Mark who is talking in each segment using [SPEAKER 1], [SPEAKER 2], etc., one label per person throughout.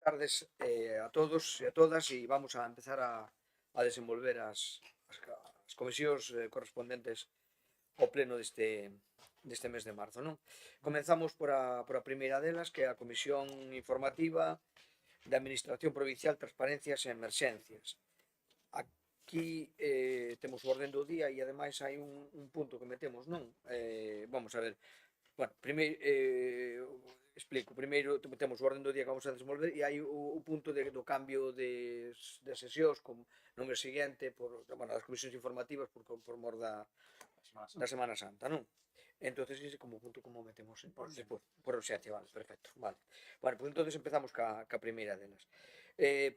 [SPEAKER 1] Tardes a todos e a todas e vamos a empezar a desenvolver as comisións correspondentes ao pleno deste mes de marzo, non? Comenzamos por a primeira delas, que é a Comisión Informativa de Administración Provincial, Transparencias e Emerxencias. Aquí temos o orden do día e ademais hai un punto que metemos, non? Vamos a ver. Bueno, primeiro, explico. Primeiro temos o orden do día que vamos a desenvolver e hai o punto do cambio de sesións no mes seguinte das comisións informativas por mor da Semana Santa, non? Entonces, ese como punto como metemos despois, por urxencia, vale, perfecto, vale. Bueno, pues entonces empezamos ca primeira delas.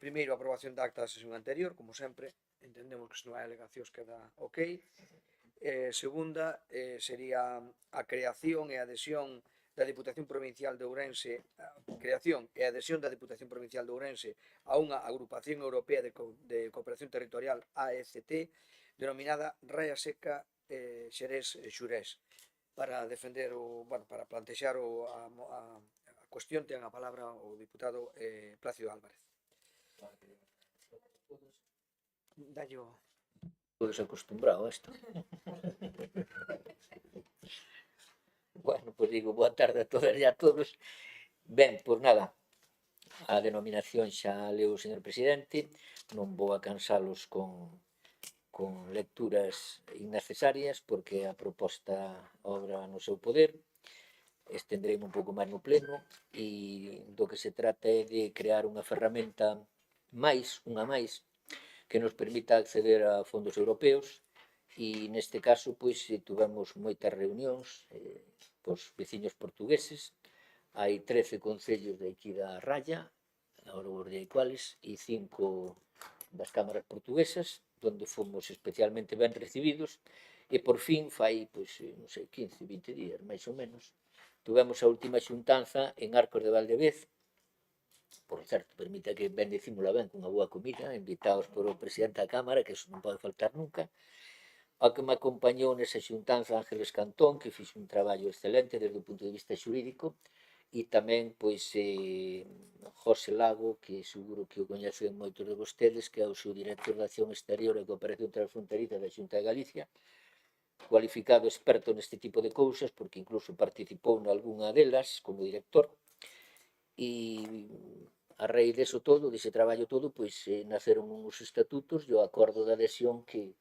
[SPEAKER 1] Primeiro, a aprobación da acta da sesión anterior, como sempre, entendemos que se non hai alegacións queda ok. Segunda sería a creación e adhesión da Diputación Provincial de Ourense, a unha agrupación europea de cooperación territorial AECT, denominada Ría Seca Xerés-Xurés, para defender para plantexar a cuestión. Ten a palabra o diputado Plácido Álvarez. Dallo.
[SPEAKER 2] Podes acostumbrado a isto. Bueno, pois digo, boa tarde a todas e a todos. Ben, pois nada, a denominación xa leu o señor presidente, non vou a cansalos con lecturas innecesarias, porque a proposta obra no seu poder. Estendrei un pouco máis no pleno, e do que se trata é de crear unha ferramenta unha máis, que nos permita acceder a fondos europeos, e neste caso pois tivemos moitas reunións cos veciños portugueses. Hai 13 concellos de aquí da Ralla, agora vos direi cuales, e 5 das cámaras portuguesas, donde fomos especialmente ben recibidos, e por fin fai, pois, non sei, 15, 20 días, máis ou menos, tivemos a última xuntanza en Arcos de Valdevez. Por certo, permita que ben decímola ben, cunha boa comida, invitados polo presidente da Cámara, que iso non pode faltar nunca, ao que me acompañou nesa xuntanza Ángeles Cantón, que fixe un traballo excelente desde o punto de vista xurídico, e tamén, pois, José Lago, que seguro que o coñecen moitos de vostedes, que é o subdirector de Acción Exterior e Cooperación Transfronteriza da Xunta de Galicia, cualificado experto neste tipo de cousas, porque incluso participou nalgúna delas como director. E a raíz deso todo, dese traballo todo, pois naceron uns estatutos e o acordo de adhesión que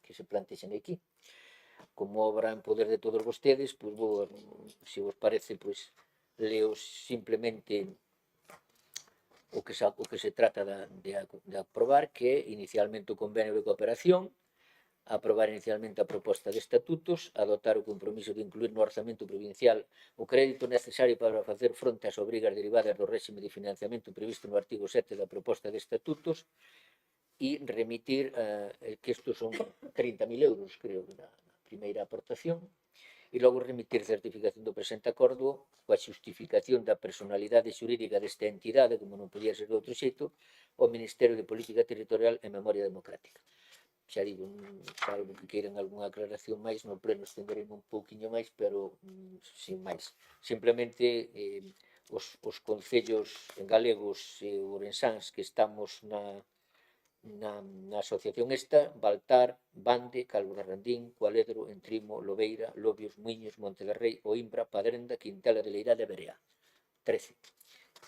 [SPEAKER 2] se plantexan aquí. Como obra en poder de todos vostedes, pois vou, se vos parece, pois leo simplemente o que se trata de aprobar, que é inicialmente o convenio de cooperación, aprobar inicialmente a proposta de estatutos, adoptar o compromiso de incluir no orzamento provincial o crédito necesario para facer fronte ás obrigas derivadas do réxime de financiamento previsto no artigo 7 da proposta de estatutos, e remitir, que estos son 30.000 euros, creo, na primeira aportación, e logo remitir certificación do presente acordo coa xustificación da personalidade xurídica desta entidade, como non podía ser de outro xeito, ao Ministerio de Política Territorial e Memoria Democrática. Xa digo, salvo que queiran algunha aclaración máis, no pleno estenderemos un pouquiño máis, pero sin máis. Simplemente os concellos galegos e ourensáns que estamos na asociación esta: Baltar, Bande, Calvo de Randín, Cualedro, Entrimo, Lobeira, Lobios, Muiños, Monte de Rei, Oimbra, Padrenda, Quintela de Leirade e Berea. 13.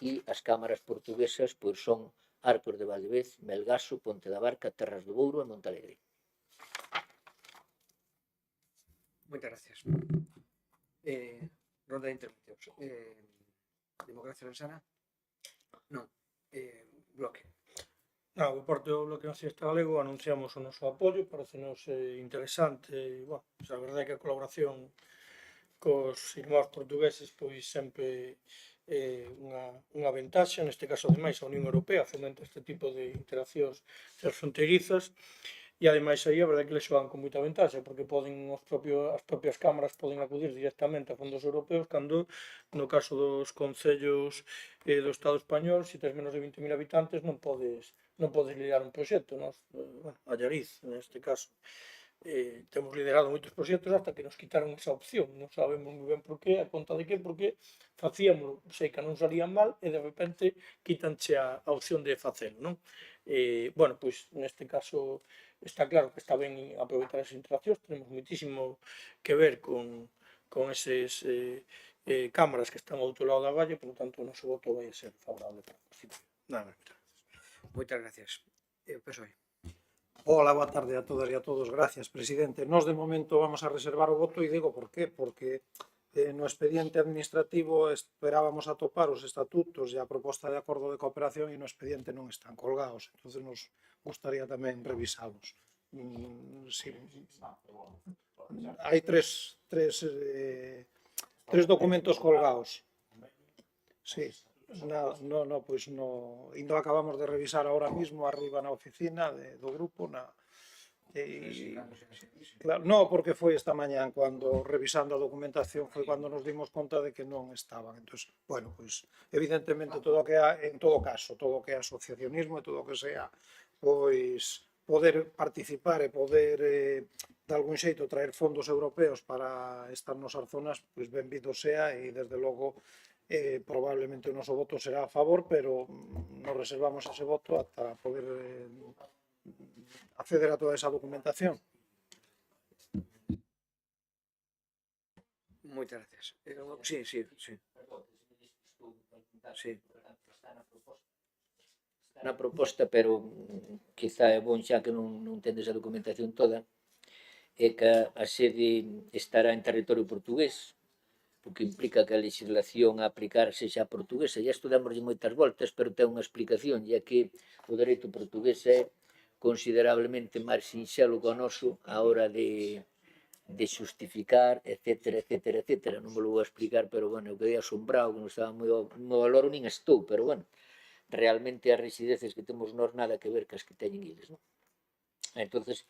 [SPEAKER 2] E as cámaras portuguesas pois son Arcos de Valdevez, Melgaso, Ponte da Barca, Terras do Bouro e Montalegre.
[SPEAKER 1] Moitas gracias. Ronda de intervencións. Democracia Ourensana? Non. Bloque.
[SPEAKER 3] Por parte do Bloque Nacionalista Galego anunciamos o noso apoio, parecenos interesante, e, bueno, a verdade é que a colaboración cos irmãos portugueses pois sempre unha ventaxa. Neste caso, ademais, a Unión Europea fomenta este tipo de interaccións transfronteirizas, e ademais aí a verdade é que les xogan con moita ventaxa, porque as propias cámaras poden acudir directamente a fondos europeos, cando no caso dos concellos do Estado español, se tes menos de 20.000 habitantes, non podes liderar un proxecto. A Allariz, neste caso, temos liderado moitos proxectos hasta que nos quitaron esa opción, non sabemos moi ben por qué, a conta de que, porque facíamos, sei que non salían mal, e de repente quítanche a opción de facelo, non? Bueno, pois neste caso está claro que está ben aproveitar esas interaccións, tenemos moitísimo que ver con eses cámaras que están ao outro lado da valla, por tanto o noso voto vai a ser favorable para a Constitución. Nada máis.
[SPEAKER 1] Moitas gracias. PSOE.
[SPEAKER 4] Hola, boa tarde a todas e a todos. Gracias, presidente. Nós, de momento, vamos a reservar o voto e digo por qué. Porque no expediente administrativo esperábamos atopar os estatutos e a proposta de acordo de cooperación e no expediente non están colgados. Entonces nos gustaría tamén revisalos. Sí. Hai tres documentos colgados. Sí. No, pois no, indo acabamos de revisar ahora mismo arriba na oficina do grupo claro, no, porque foi esta mañán cando revisando a documentación foi cando nos dimos conta de que non estaban. Entonces, bueno, pois evidentemente todo o que en todo caso, todo o que é asociacionismo e todo o que sea, pois poder participar e poder de algún xeito traer fondos europeos para estas nosas zonas, pois benvido sea e desde logo probablemente o noso voto será a favor, pero nos reservamos ese voto ata poder acceder a toda esa documentación.
[SPEAKER 1] Moitas gracias. Sí. Sí.
[SPEAKER 2] Na proposta, pero quizá é bon xa que non tendes a documentación toda, é que a sede estará en territorio portugués, o que implica que a legislación a aplicar sexa portuguesa. E isto damoslle moitas voltas, pero ten unha explicación, e que o dereito portugués é considerablemente máis sinxelo que o noso a hora de xustificar, etcétera. Non me lo vou a explicar, pero, bueno, eu quedei asombrado, que non estaba moi valor, nin estou, pero, bueno, realmente as residencias que temos nós nada que ver cas que teñen eles, non? Entonces,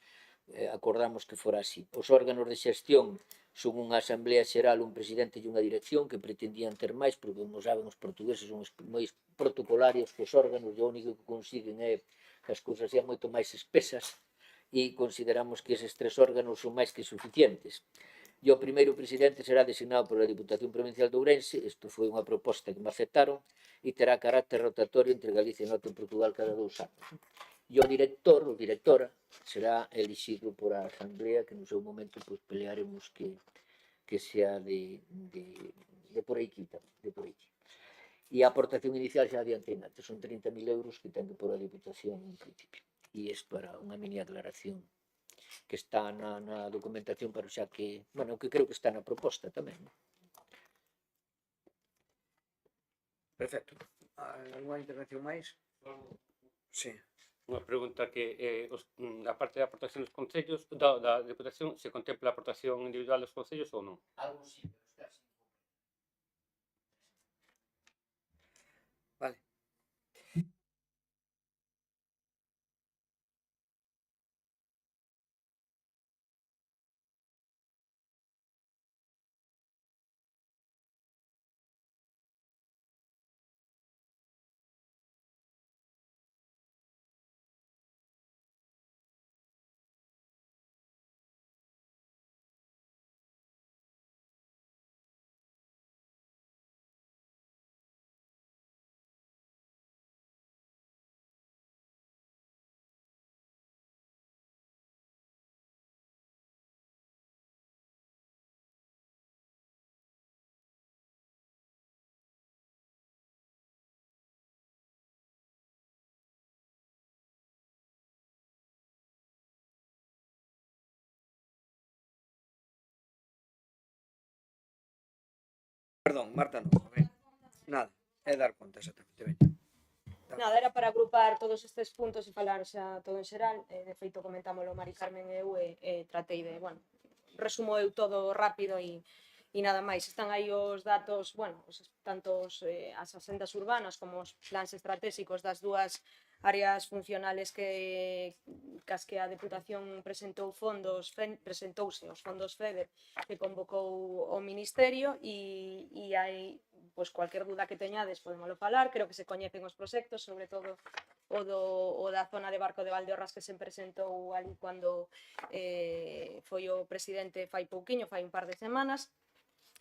[SPEAKER 2] acordamos que fora así. Os órganos de xestión son unha asamblea xeral, un presidente e unha dirección, que pretendían ter máis, porque, como saben, os portugueses son moi protocolarios que os órganos, e o único que consiguen é que as cousas sean moito máis espesas, e consideramos que eses tres órganos son máis que suficientes. E o primeiro presidente será designado pola Diputación Provincial de Ourense, isto foi unha proposta que me aceptaron, e terá carácter rotatorio entre Galicia e Norte en Portugal cada 2 anos. E o director, ou directora, será elixido por a Asamblea, que no seu momento pois, pelearemos que sea de por aquí tamén, de por aquí. E a aportación inicial xa adiantei antes, son 30.000 euros que ten que por a Diputación en principio. E isto para unha mini aclaración que está na documentación, pero xa que, bueno, que creo que está na proposta tamén.
[SPEAKER 1] Perfecto. Alguna intervención máis? Sí.
[SPEAKER 5] Unha pregunta que a parte da aportación dos concellos da Deputación, se contempla a aportación individual dos concellos ou non?
[SPEAKER 2] Algo sí, pero está así.
[SPEAKER 1] Vale. Perdón, Marta, non. Nada, é dar conta, exactamente. Ben.
[SPEAKER 6] Nada, era para agrupar todos estes puntos e falar xa todo en xeral. De feito, comentámoslo Mari Carmen e eu tratei de, bueno, resumo eu todo rápido e nada máis. Están aí os datos, bueno, tanto as asendas urbanas como os plans estratégicos das dúas áreas funcionales cas que a Deputación presentouse os fondos FEDER que convocou o Ministerio e hai pois cualquier duda que teñades podémoslo falar, creo que se coñecen os proxectos, sobre todo o da zona de Barco de Valdeorras que se presentou ali cando foi o presidente fai pouquiño, fai un par de semanas,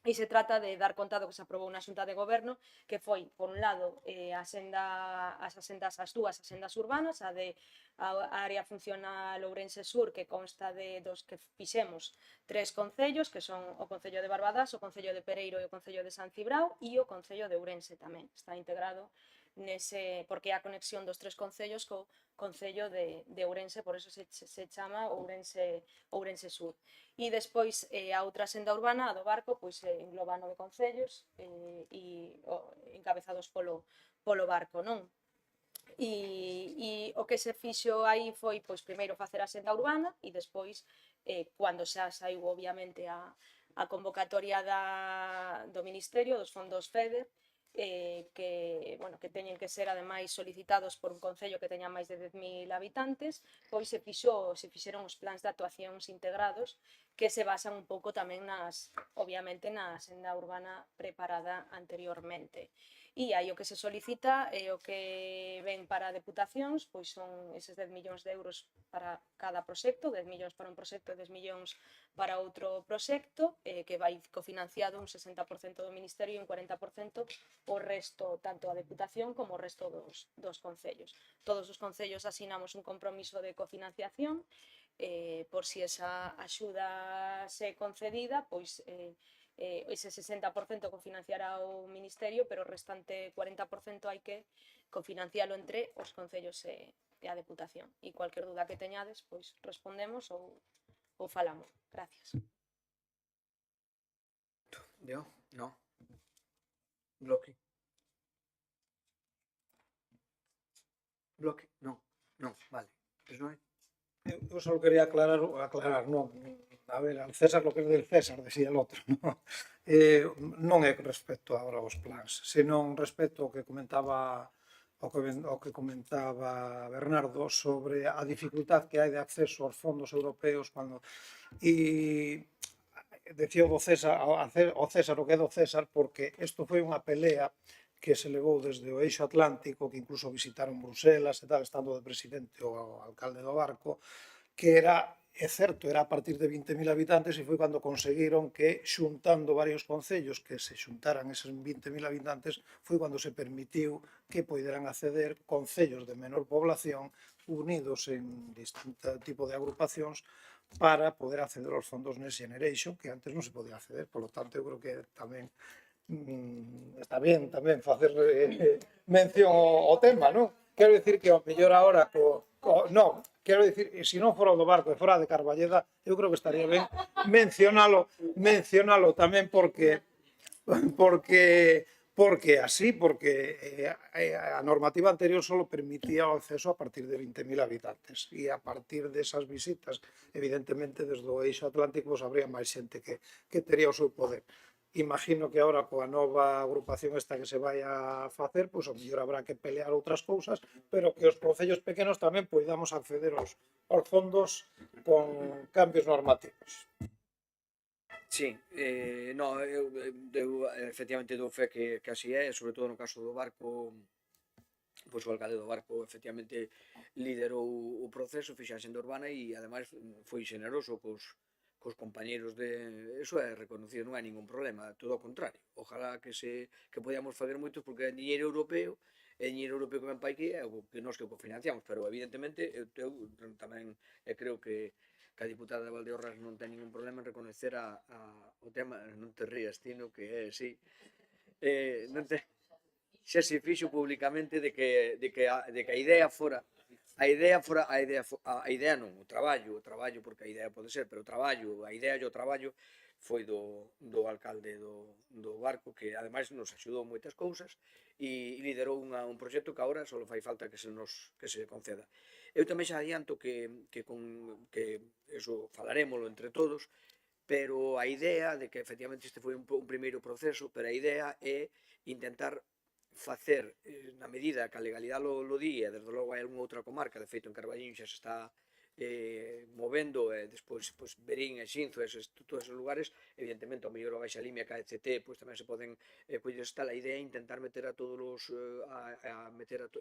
[SPEAKER 6] e se trata de dar conta do que se aprobou na Xunta de Goberno, que foi, por un lado, as dúas asendas urbanas, a área funcional Ourense Sur, que consta dos que fixemos 3 concellos, que son o Concello de Barbadás, o Concello de Pereiro e o Concello de San Cibrao, e o Concello de Ourense tamén, está integrado porque é a conexión dos 3 concellos co Concello de Ourense, por eso se chama Ourense Sur. E despois a outra senda urbana, a do Barco, pois engloba 9 concellos encabezados polo Barco, non? E o que se fixo aí foi, pois, primeiro facer a senda urbana e despois, cando xa saiu, obviamente, a convocatoria do Ministerio, dos fondos FEDER, que teñen que ser ademais solicitados por un concello que teña máis de 10.000 habitantes, pois se fixeron os plans de actuacións integrados que se basan un pouco tamén obviamente na senda urbana preparada anteriormente. E aí o que se solicita e o que ven para deputacións pois son eses 10 millóns de euros para cada proxecto, 10 millóns para un proxecto e 10 millóns para outro proxecto, que vai cofinanciado un 60% do Ministerio e un 40% o resto, tanto a Deputación como o resto dos concellos. Todos os concellos asinamos un compromiso de cofinanciación, por si esa axuda se concedida, pois ese 60% cofinanciará o Ministerio, pero o restante 40% hai que cofinancialo entre os concellos e a Deputación. E cualquier duda que teñades, pois respondemos ou falamos. Gracias.
[SPEAKER 1] ¿Yo? No. Bloque. Bloque. No. No, vale. Eso é.
[SPEAKER 4] Eu só quería aclarar, non. A ver, al César lo que é del César, decía el outro, non? Non é respecto agora aos plans, senón respecto ao que comentaba Bernardo sobre a dificultad que hai de acceso aos fondos europeos cando decía o César o que é do César, porque isto foi unha pelea que se levou desde o eixo atlántico, que incluso visitaron Bruselas e tal, estando de presidente o alcalde do Barco, que era, é certo, era a partir de 20.000 habitantes e foi cando conseguiron que, xuntando varios concellos que se xuntaran eses 20.000 habitantes, foi cando se permitiu que poderan acceder concellos de menor población unidos en distinto tipo de agrupacións para poder acceder aos fondos Next Generation, que antes non se podía acceder. Por lo tanto, eu creo que tamén está bien tamén facer mención ao tema, non? Quero dicir que ao mellor agora non, quero dicir, se non fora o do Barco e fora de Carballeda, eu creo que estaría ben mencionalo tamén porque a normativa anterior só permitía o acceso a partir de 20.000 habitantes e a partir desas visitas, evidentemente, desde o eixo atlántico habría máis xente que tería o seu poder. Imagino que agora coa nova agrupación esta que se vai a facer, pois ao mellor habrá que pelear outras cousas, pero que os concellos pequenos tamén poidamos acceder aos fondos con cambios normativos.
[SPEAKER 1] Sí, no, eu efectivamente dou fe que así é, sobre todo no caso do Barco, pois o alcalde do Barco efectivamente liderou o proceso, fixa a senda urbana e ademais foi xeneroso cos compañeiros eso é reconocido, non hai ningún problema, todo ao contrario. Ojalá que podíamos fazer moitos porque é dinheiro europeo, que ven pa aquí é o que nós que cofinanciamos, pero evidentemente eu tamén creo que a diputada de Valdeorras non ten ningún problema en reconocer o tema, non te rías, Tino, que é así, xa se fixo públicamente de que a idea fora a idea non, o traballo, porque a idea pode ser, pero a idea e o traballo foi do alcalde do Barco, que ademais nos axudou moitas cousas e liderou un proxecto que agora só fai falta que se conceda. Eu tamén xa adianto que eso falarémoslo entre todos, pero a idea de que efectivamente este foi un primeiro proceso, pero a idea é intentar facer na medida que a legalidade lo di, e desde logo hai algunha outra comarca, de feito en Carballiño xa se está movendo, e despois Verín e Xinzo, todos esos lugares, evidentemente, ao mellor a Baixa Limia, que a ECT, tamén se poden coller tal. A idea é intentar meter a todos os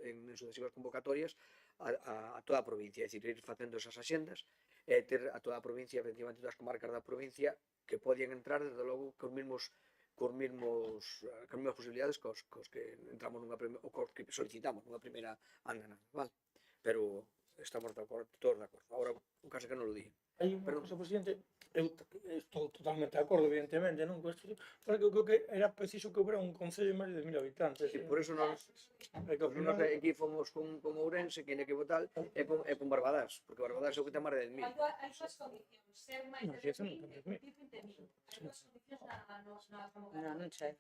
[SPEAKER 1] en sucesivas convocatorias a toda a provincia, é dicir, ir facendo esas axendas e ter a toda a provincia, efectivamente, das comarcas da provincia que podían entrar, desde logo, cos mesmas posibilidades cos que entramos ou cos que solicitamos nunha primeira andanada, vale? Pero estamos todos de acordo. Agora, un caso que non lo di.
[SPEAKER 3] Hai unha cousa, presidente, eu estou totalmente de acordo, evidentemente, non? Pero eu creo que era preciso que houbera un concello de máis de 10.000 habitantes.
[SPEAKER 1] Sí, por eso nos aquí fomos con Ourense, que que votar, e con Barbadas, porque Barbadas é o que ten máis de 10.000.
[SPEAKER 6] Hai súas condicións, ser máis de 10.000 e 20.000. As súas condicións na convocatoria.
[SPEAKER 7] Non sei.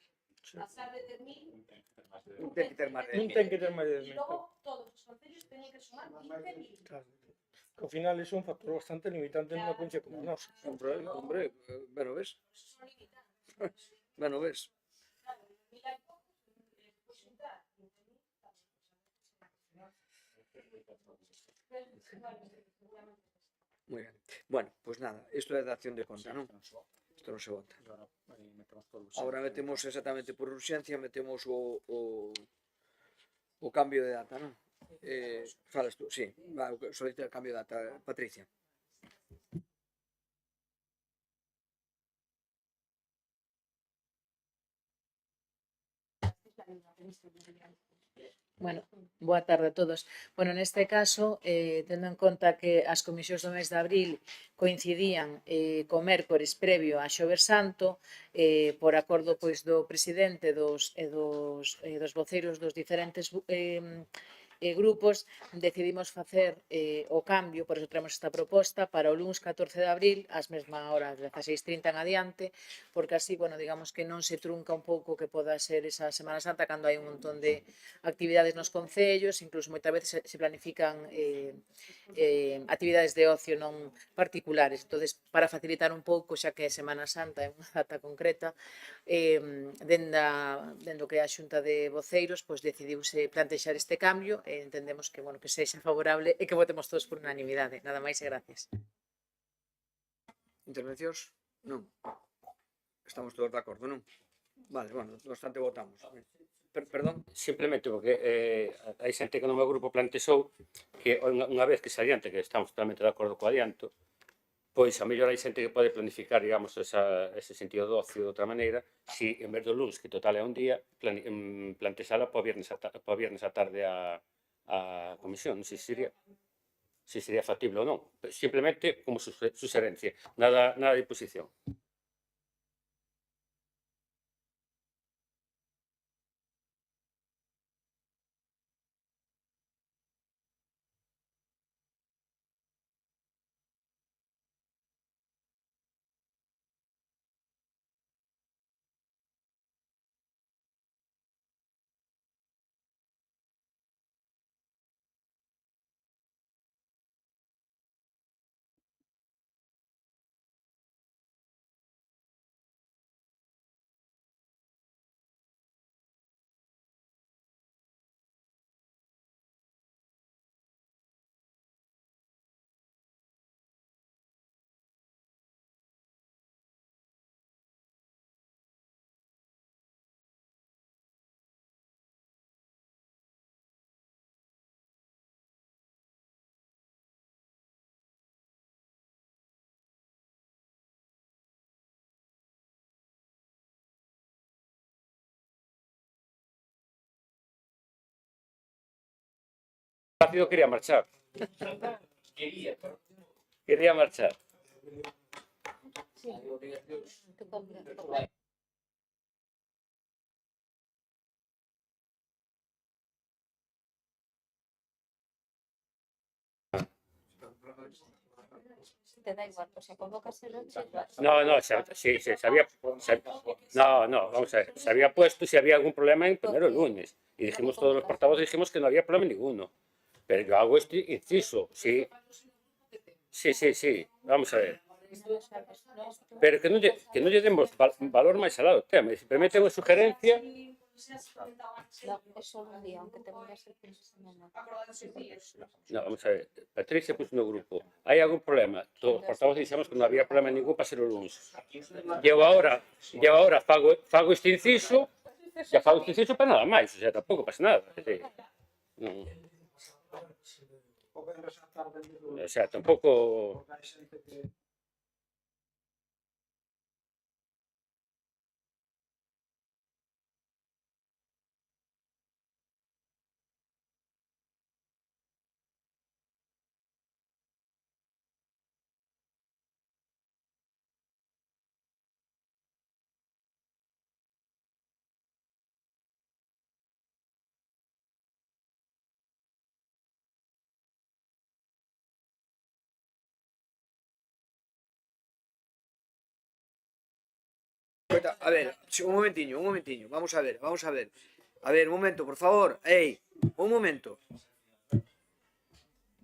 [SPEAKER 6] Pasar de 10.000
[SPEAKER 1] Non ten que ter máis de
[SPEAKER 3] Non
[SPEAKER 1] 10.000.
[SPEAKER 3] ten que ter máis de
[SPEAKER 6] e
[SPEAKER 3] 10.000.
[SPEAKER 6] logo todos os concellos teñen que sumar 15.000.
[SPEAKER 3] Claro. Que ao final é un factor bastante limitante nunha provincia como a nosa.
[SPEAKER 1] Hombre, ben o ves?
[SPEAKER 6] Son limitantes.
[SPEAKER 1] Ben o ves?
[SPEAKER 6] Claro, 1.000 hai poucos, despois xuntar 15.000,
[SPEAKER 1] Moi ben. Bueno, pois nada, isto é de acción de conta, non? Isto non se vota. Agora metemos exactamente por urxencia, metemos o cambio de data, non? Falas tú, sí, solicita el cambio de data, Patricia.
[SPEAKER 7] Bueno, boa tarde a todos. Bueno, neste caso, tendo en conta que as comisións do mes de abril coincidían co mércores previo a Xoves Santo, por acordo pois do presidente dos voceiros dos diferentes grupos, decidimos facer o cambio, por eso traemos esta proposta, para o luns 14 de abril, ás mesma hora, 16:30 en adiante, porque así, bueno, digamos que non se trunca un pouco que poda ser esa Semana Santa cando hai un montón de actividades nos concellos, incluso moitas veces se planifican actividades de ocio non particulares. Entonces, para facilitar un pouco, xa que é Semana Santa, é unha data concreta, dendo que a Xunta de Voceiros pois decidiuse plantexar este cambio e entendemos que, bueno, que sexa favorable e que votemos todos por unanimidade. Nada máis e gracias.
[SPEAKER 1] Intervencións? Non. Estamos todos de acordo, non? Vale, bueno, no obstante votamos. Perdón?
[SPEAKER 5] Simplemente porque hai xente que no meu grupo plantexou que unha vez que se adiante, que estamos totalmente de acordo co adianto, pois a mellor hai xente que pode planificar, digamos, ese sentido de ocio de outra maneira, si en vez do luns, que total é un día, plantexala para o viernes a tarde a comisión, non sei se sería factible ou non. Simplemente como suxerencia, nada de imposición. Rápido quería marchar. Quería marchar.
[SPEAKER 6] Te da igual, pues se convoca ese noche.
[SPEAKER 5] No, se había... No, vamos a ver. Se había puesto si había algún problema en poner el lunes. Y dijimos, todos los portavoces dijimos que no había problema ninguno. Pero yo hago este inciso, sí. Sí, vamos a ver. Pero que non lle demos valor máis alá do tema. Simplemente unha sugerencia,
[SPEAKER 6] No, é só un día, aunque te vengas el fin de semana.
[SPEAKER 5] No, vamos a ver. Patricia puso no grupo. Hai algún problema? Todos os portavoces dixemos que non había problema ningún para ser o luns. Eu agora fago este inciso, xa fago este inciso para nada máis, o sea, tampouco pasa nada. É dicir, non,
[SPEAKER 4] O venres á tarde,
[SPEAKER 5] o sea, tampouco...
[SPEAKER 4] porque hai xente que
[SPEAKER 1] A ver, un momentiño, vamos a ver. A ver, un momento, por favor, un momento.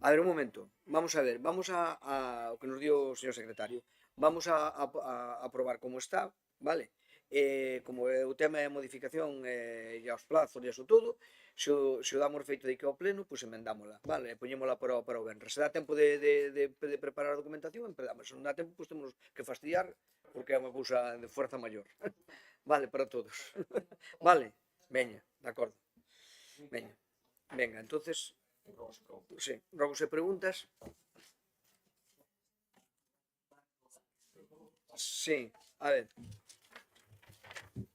[SPEAKER 1] A ver, un momento, vamos a ver, vamos a o que nos dio o señor secretario, vamos a aprobar como está, vale? Como o tema é a modificación e os plazos e iso todo, se o damos feito de que ao pleno, pois emendámola, vale? E poñémola para o venres. Se dá tempo de preparar a documentación, empezamos. Se non dá tempo, pois temos que fastidiar, porque é unha cousa de fuerza maior. Vale, para todos. Vale? Veña, de acordo. Venga, entonces... Sí, rogos e preguntas. Sí, a ver.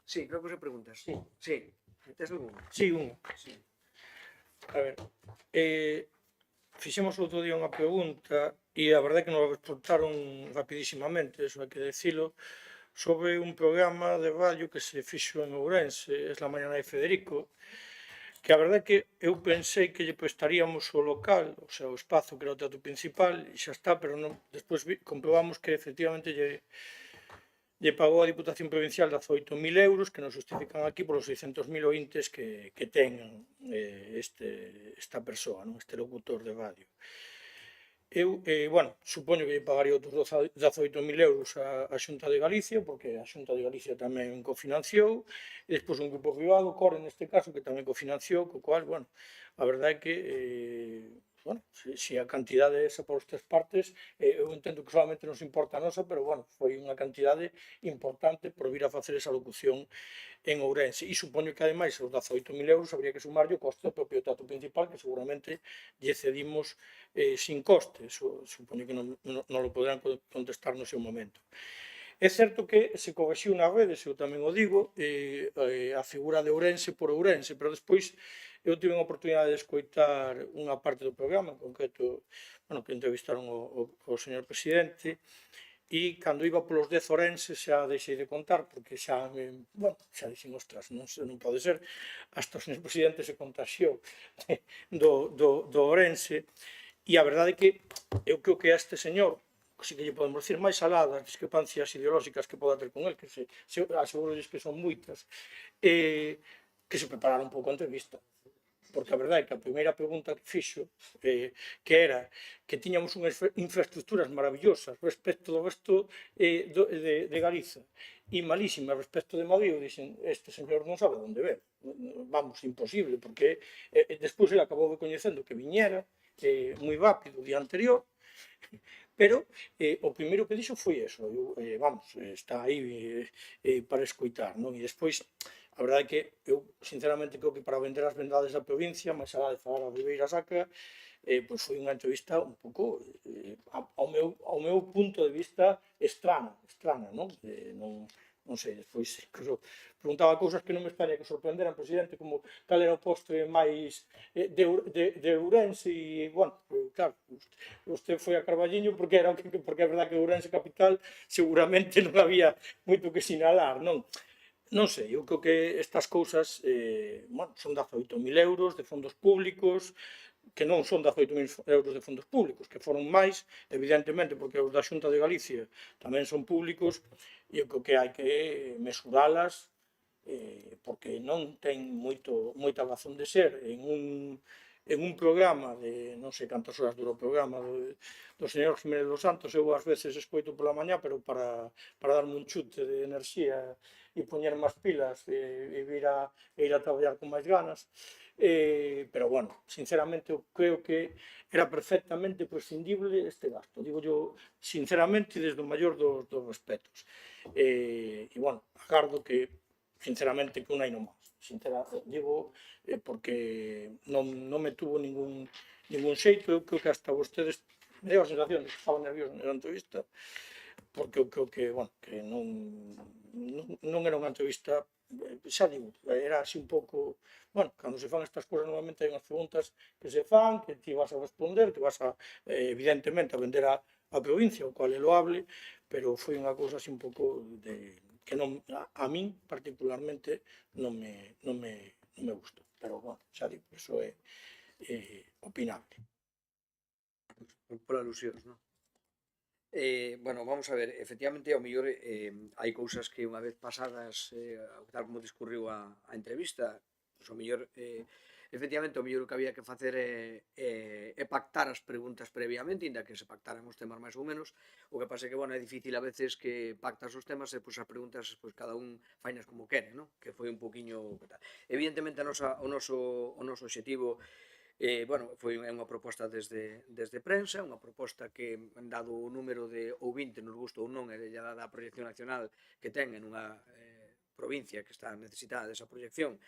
[SPEAKER 1] Sí, rogos e preguntas. Sí, tes algún?
[SPEAKER 3] Sí, un.
[SPEAKER 1] Sí.
[SPEAKER 3] A ver, fixemos outro día unha pregunta e a verdade é que nos respondaron rapidísimamente, eso hai que decilo, sobre un programa de radio que se fixo en Ourense, Es la mañana de Federico, que a verdade é que eu pensei que lle prestaríamos o local, o sea, o espazo que era o teatro principal, e xa está, pero non, despois comprobamos que efectivamente lle pagou a Diputación Provincial 18.000 euros, que nos justifican aquí polos 600.000 ointes que ten esta persoa, non? Este locutor de radio. Eu, bueno, supoño que lle pagaría outros 18.000 euros a Xunta de Galicia, porque a Xunta de Galicia tamén cofinanciou, e despois un grupo privado, Core neste caso, que tamén cofinanciou, co cual, bueno, a verdade é que, bueno, se a cantidade é esa por as tres partes, eu entendo que solamente nos importa a nosa, pero, bueno, foi unha cantidade importante por vir a facer esa locución en Ourense. E supoño que, ademais, os 18.000 euros habría que sumarlle o coste do propio teatro principal, que seguramente lle cedimos sin coste. Eso supoño que non lo poderán contestar no seu momento. É certo que se correxiu nas redes, eu tamén o digo, a figura de Ourense por Ourense, pero despois eu tive a oportunidade de escoitar unha parte do programa, en concreto, bueno, que entrevistaron o señor presidente, e cando iba polos 10 orenses xa deixei de contar, porque xa, bueno, xa dixen, ostras, non pode ser, hasta o señor presidente se contaxiou do Orense, e a verdade é que eu creo que a este señor, si que lle podemos decir máis alá das discrepancias ideolóxicas que poda ter con el, que aseguro que son moitas, que se preparara un pouco a entrevista, porque a verdade é que a primeira pregunta que fixo, que era que tiñamos unhas infraestructuras maravillosas respecto do resto de Galiza e malísimas respecto de Madrid, eu dixen, este señor non sabe onde ver, vamos, imposible, porque despois ele acabou recoñecendo que viñera moi rápido o día anterior, pero o primeiro que dixo foi eso, vamos, está aí para escoitar, non? E despois, a verdade é que eu, sinceramente, creo que para vender as vendades da provincia, máis alá de falar a Ribeira Sacra, pois foi unha entrevista un pouco, ao meu punto de vista, estrana, non? Non sei, despois preguntaba cousas que non me extraña que sorprenderan, presidente, como cal era o postre máis de Ourense, e, bueno, claro, usted foi a Carballiño porque é verdade que Ourense capital seguramente non había moito que sinalar, non? Non sei, eu creo que estas cousas, bueno, son 18.000 euros de fondos públicos, que non son 18.000 euros de fondos públicos, que foron máis, evidentemente, porque os da Xunta de Galicia tamén son públicos, e eu creo que hai que mesuralas, porque non ten moita razón de ser en en un programa de non sei cantas horas dura o programa do señor Jiménez dos Santos, eu ás veces escoito pola mañá, pero para darme un chute de enerxía e poñer máis pilas e ir a traballar con máis ganas. Pero bueno, sinceramente eu creo que era perfectamente prescindible este gasto, digo yo sinceramente desde o maior dos respetos. E bueno, agardo que sinceramente que un hai no máis, digo, porque non me tuvo ningún xeito. Eu creo que hasta vostedes me deu a sensación de que estaba nervioso na entrevista, porque eu creo que, bueno, que non era unha entrevista, xa digo, era así un pouco, bueno, cando se fan estas cousas normalmente hai unhas preguntas que se fan, que ti vas a responder, que vas a, evidentemente, a vender a provincia, o cual é loable, pero foi unha cousa así un pouco de que non, a min particularmente non me gustou, pero, bueno, xa digo, eso é opinable.
[SPEAKER 1] Por alusións, non? Bueno, vamos a ver, efectivamente, ao mellor hai cousas que unha vez pasadas, tal como discurriu a entrevista, pois ao mellor, efectivamente, ao mellor o que había que facer é pactar as preguntas previamente, inda que se pactaran os temas máis ou menos. O que pasa é que, bueno, é difícil a veces que pactas os temas e, pois, as preguntas, pois, cada un fainas como quere, non? Que foi un poquinho... Evidentemente, o noso obxectivo bueno, foi unha proposta desde prensa, unha proposta que, dado o número de ouvintes, nos gusta ou non, e dada a proyección nacional que ten en unha provincia que está necesitada desa proyección,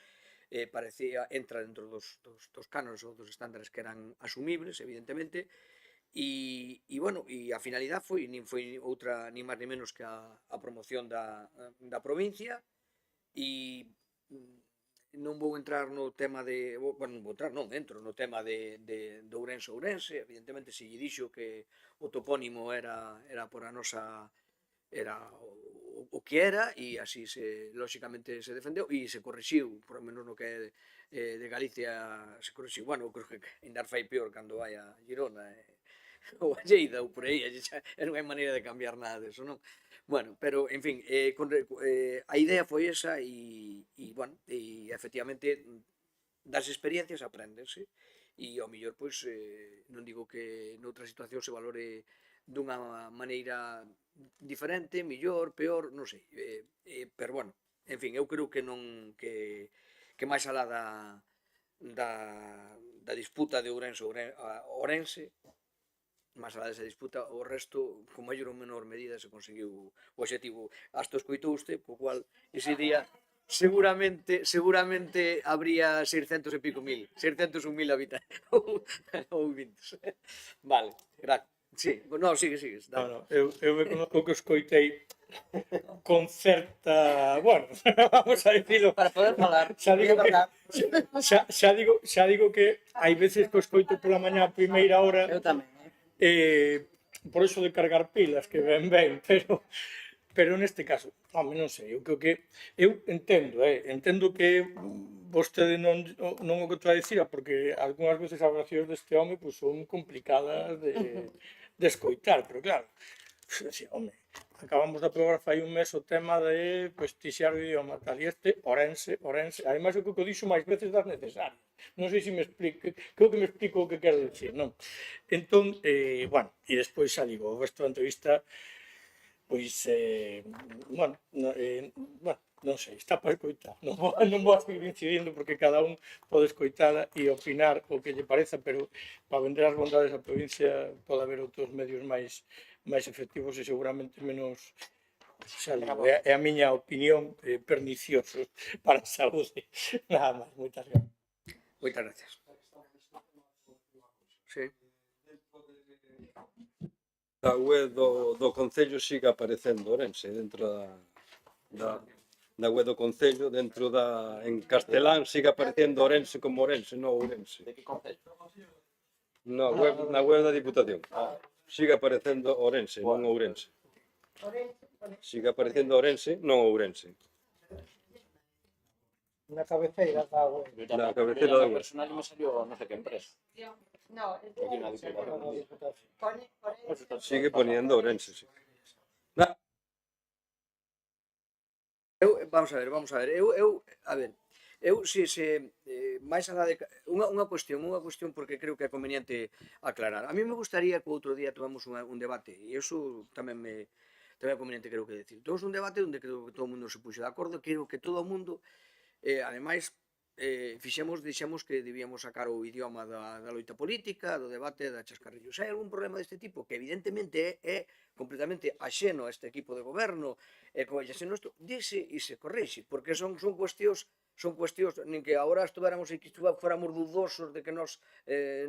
[SPEAKER 1] parecía, entra dentro dos cánones ou dos estándares que eran asumibles, evidentemente, e bueno, e a finalidade nin foi outra, nin máis nin menos que a promoción da provincia. E non vou entrar no tema de, bueno, non vou entrar, non, entro no tema de Ourense, evidentemente se lle dixo que o topónimo era por a nosa, era o que era, e así lóxicamente se defendeu e se corrixiu, por lo menos no que é de Galicia se corrixiu. Bueno, creo que ainda fai peor cando vai a Girona ou a Lleida ou por aí, non hai maneira de cambiar nada deso, non? Bueno, pero, en fin, a idea foi esa e bueno, e efectivamente das experiencias apréndense e ao mellor, pois, non digo que noutra situación se valore dunha maneira diferente, millor, peor, non sei, pero bueno, en fin, eu creo que non, que máis alá da disputa de Ourense, máis alá desa disputa, o resto, con maior ou menor medida, se conseguiu o obxectivo. Hasta escoitou usted, po cual, ese día, seguramente habría 600 e pico mil, 601.000 habitantes, ou 20. Vale, gracias. Sí, non, sigue.
[SPEAKER 3] No, eu me conozco que escoitei con certa, bueno, vamos a dicilo,
[SPEAKER 8] para poder falar.
[SPEAKER 3] Xa digo que hai veces que escoito pola mañá a primeira hora.
[SPEAKER 8] Eu tamén.
[SPEAKER 3] Por eso de cargar pilas, que ben, pero neste caso, home, non sei, eu creo que eu entendo que vostede non o que está a dicir, porque algunhas veces as oracións deste home pois son complicadas de escoitar, pero claro, home, acabamos de aprobar fai un mes o tema de prestixiar o idioma tal, e este Ourense, ademais o que o dixo máis veces das necesarias. Non sei se me explico, creo que me explico o que quero dicir, non? Entón, bueno, e despois xa digo, o resto da entrevista, pois, bueno, non sei, está para escoitar, non vou a seguir incidindo porque cada un pode escoitala e opinar o que lle pareza, pero para vender as bondades da provincia pode haber outros medios máis efectivos e seguramente menos, xa digo, é a miña opinión, perniciosos para a saúde. Nada máis, moitas gracias.
[SPEAKER 1] Moitas gracias. Sí.
[SPEAKER 9] A web do Concello sigue aparecendo Ourense dentro da web do Concello, dentro en castelán sigue aparecendo Ourense como Ourense, non Ourense.
[SPEAKER 8] De que concello?
[SPEAKER 9] Na web da Diputación. Sigue aparecendo Ourense, non Ourense. Sigue aparecendo Ourense, non Ourense.
[SPEAKER 4] Na cabeceira da web.
[SPEAKER 9] Na cabeceira da web.
[SPEAKER 8] Personal me salió no sé qué empresa.
[SPEAKER 6] No,
[SPEAKER 8] Aquí na Diputación.
[SPEAKER 9] Sigue poniendo Ourense, sí.
[SPEAKER 1] Vamos a ver, a ver, Eu, máis alá de... Unha cuestión, porque creo que é conveniente aclarar. A mí me gustaría que outro día tomamos un debate, e iso tamén é conveniente, creo que decir. Tomamos un debate onde creo que todo o mundo se puxe de acordo, creo que todo o mundo, ademais, dixemos que debíamos sacar o idioma da loita política, do debate, da chascarrillo. Se hai algún problema deste tipo, que evidentemente é completamente axeno a este equipo de goberno, e como axeno isto, dixe e se corrixe, porque son cuestións nin que agora estuvéramos e que fóramos dudosos de que nós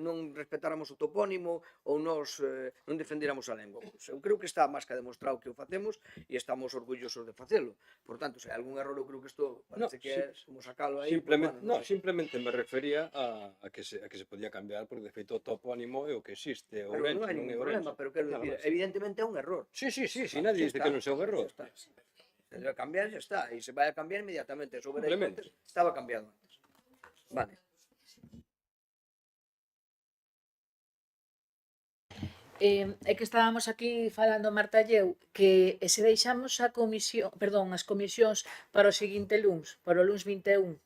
[SPEAKER 1] non respetáramos o topónimo ou nós non defendéramos a lengua. Pois eu creo que está máis que demostrado que o facemos e estamos orgullosos de facelo. Por tanto, se hai algún error, eu creo que isto parece que é como sacalo aí.
[SPEAKER 9] Simplemente me refería a que se podía cambiar, porque de feito o topónimo é o que existe,
[SPEAKER 1] Pero non hai ningún problema, pero quero dicir, evidentemente é un error.
[SPEAKER 9] Sí, nadie dice que non sea un error.
[SPEAKER 1] Se debe cambiar, ya está, e se vai a cambiar inmediatamente. Eso verá
[SPEAKER 9] Simplemente.
[SPEAKER 1] antes, estaba cambiado antes. Vale.
[SPEAKER 7] É que estábamos aquí falando, Marta e eu, que se deixamos as comisións para o seguinte luns, para o luns 21.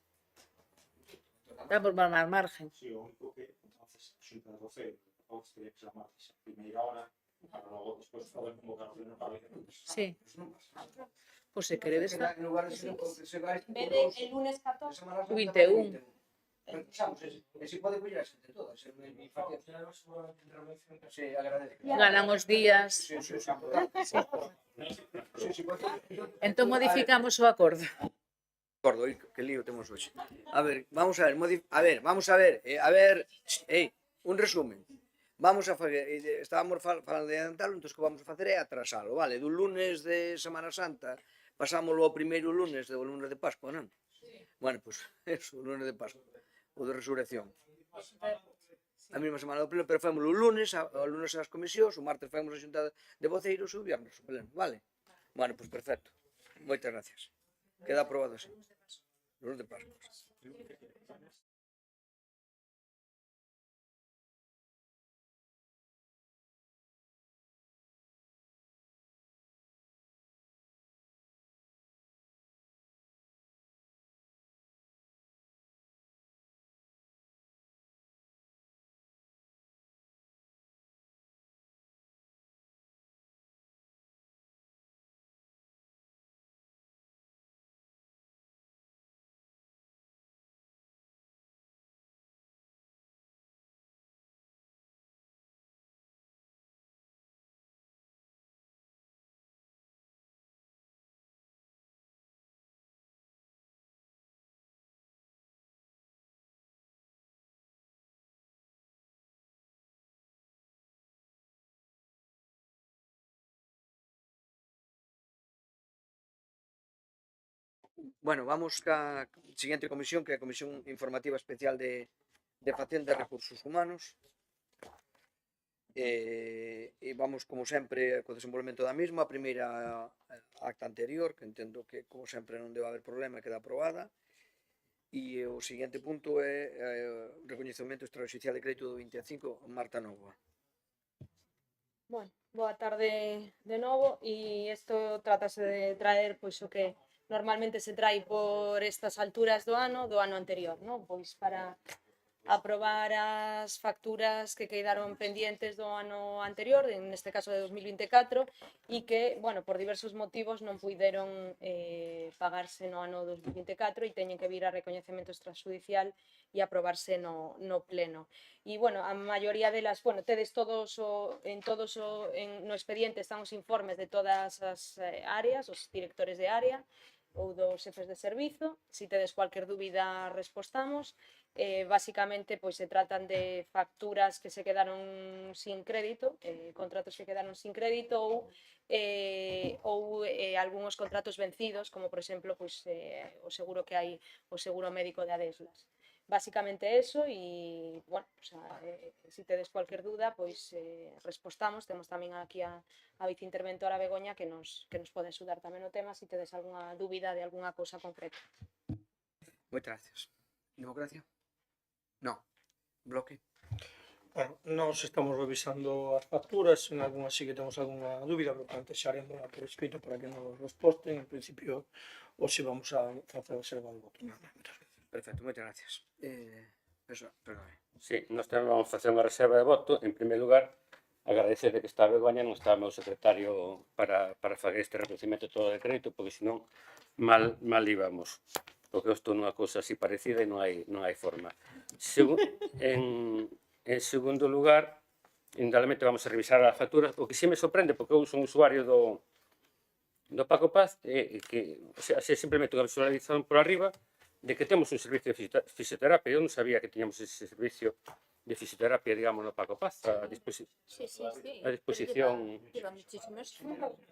[SPEAKER 7] Damos máis margen.
[SPEAKER 8] Sí, o único que entonces xunta de voceo, entonces teria que ser martes a primeira hora, para logo despois poder convocar o pleno para que
[SPEAKER 7] Sí. Pois se queredes...
[SPEAKER 1] En lugar de ser
[SPEAKER 6] Vede el lunes 14.
[SPEAKER 7] 21.
[SPEAKER 1] E se pode coller a xente toda. Sí, agradezco.
[SPEAKER 7] Ganan os días. Entón modificamos o acordo.
[SPEAKER 1] Acordo, que lío temos hoxe. A ver, vamos a ver, un resumen. Vamos a fazer, estábamos falando de adelantalo, entón que vamos a facer é atrasalo, vale? Do lunes de Semana Santa pasámoslo ao primeiro lunes de Pascua, non? Bueno, pois, eso, o lunes de Pascua, o de Resurrección. A mesma semana do pleno, pero fámoslo o lunes as comisións, o martes fámos a xunta de voceiros e o viernes o pleno, vale? Bueno, pois perfecto. Moitas gracias. Queda aprobado así. Lunes de Pascua. Bueno, vamos ca siguiente comisión, que é a Comisión Informativa Especial de Facenda e Recursos Humanos. E vamos, como sempre, co desenvolvemento da mesma. A primeira acta anterior, que entendo que, como sempre, non debe haber problema, queda aprobada. E o seguinte punto é o recoñecemento extrajudicial de crédito do 25, Marta Novoa.
[SPEAKER 6] Bueno, boa tarde de novo, e isto trátase de traer pois o que normalmente se trai por estas alturas do ano anterior, non? Pois para aprobar as facturas que quedaron pendientes do ano anterior, neste caso de 2024, e que, bueno, por diversos motivos non puideron pagarse no ano 2024 e teñen que vir a recoñecemento extrajudicial e aprobarse no pleno. E, bueno, a maioría delas, bueno, tedes no expediente están os informes de todas as áreas, os directores de área ou dos xefes de servizo. Si tedes cualquier dúbida, respostamos. Básicamente, pois se tratan de facturas que se quedaron sin crédito, contratos que quedaron sin crédito ou algúns contratos vencidos, como por exemplo pois, o seguro que hai, o seguro médico de Adeslas. Básicamente eso, e, bueno, o sea, si tedes cualquier duda, pois respostamos. Temos tamén aquí a viceinterventora Begoña que nos pode axudar tamén no tema se tedes algunha dúbida de algunha cousa concreta.
[SPEAKER 1] Moitas gracias. Democracia? No. Bloque?
[SPEAKER 3] Bueno, nós estamos revisando as facturas, en algunhas sí que temos algunha dúbida, pero plantexaremos por escrito para que nos resposten. En principio, hoxe vamos a facer a reserva do voto. Moitas veces.
[SPEAKER 1] Perfecto, moitas gracias. Perdón.
[SPEAKER 5] Sí, nós tamén vamos facer unha reserva de voto. En primeiro lugar, agradecer que está Begoña, non está o meu secretario para fazer este reconocimento de todo o decreto, porque senón mal íbamos. Porque eu estou nunha cousa así parecida e non hai forma. En segundo lugar, indudablemente vamos a revisar as facturas. O que sí me sorprende, porque eu son usuario do Paco Paz, que simplemente unha visualización por arriba de que temos un servicio de fisioterapia. Eu non sabía que tiñamos ese servicio de fisioterapia, digamos, no Paco Paz, a disposición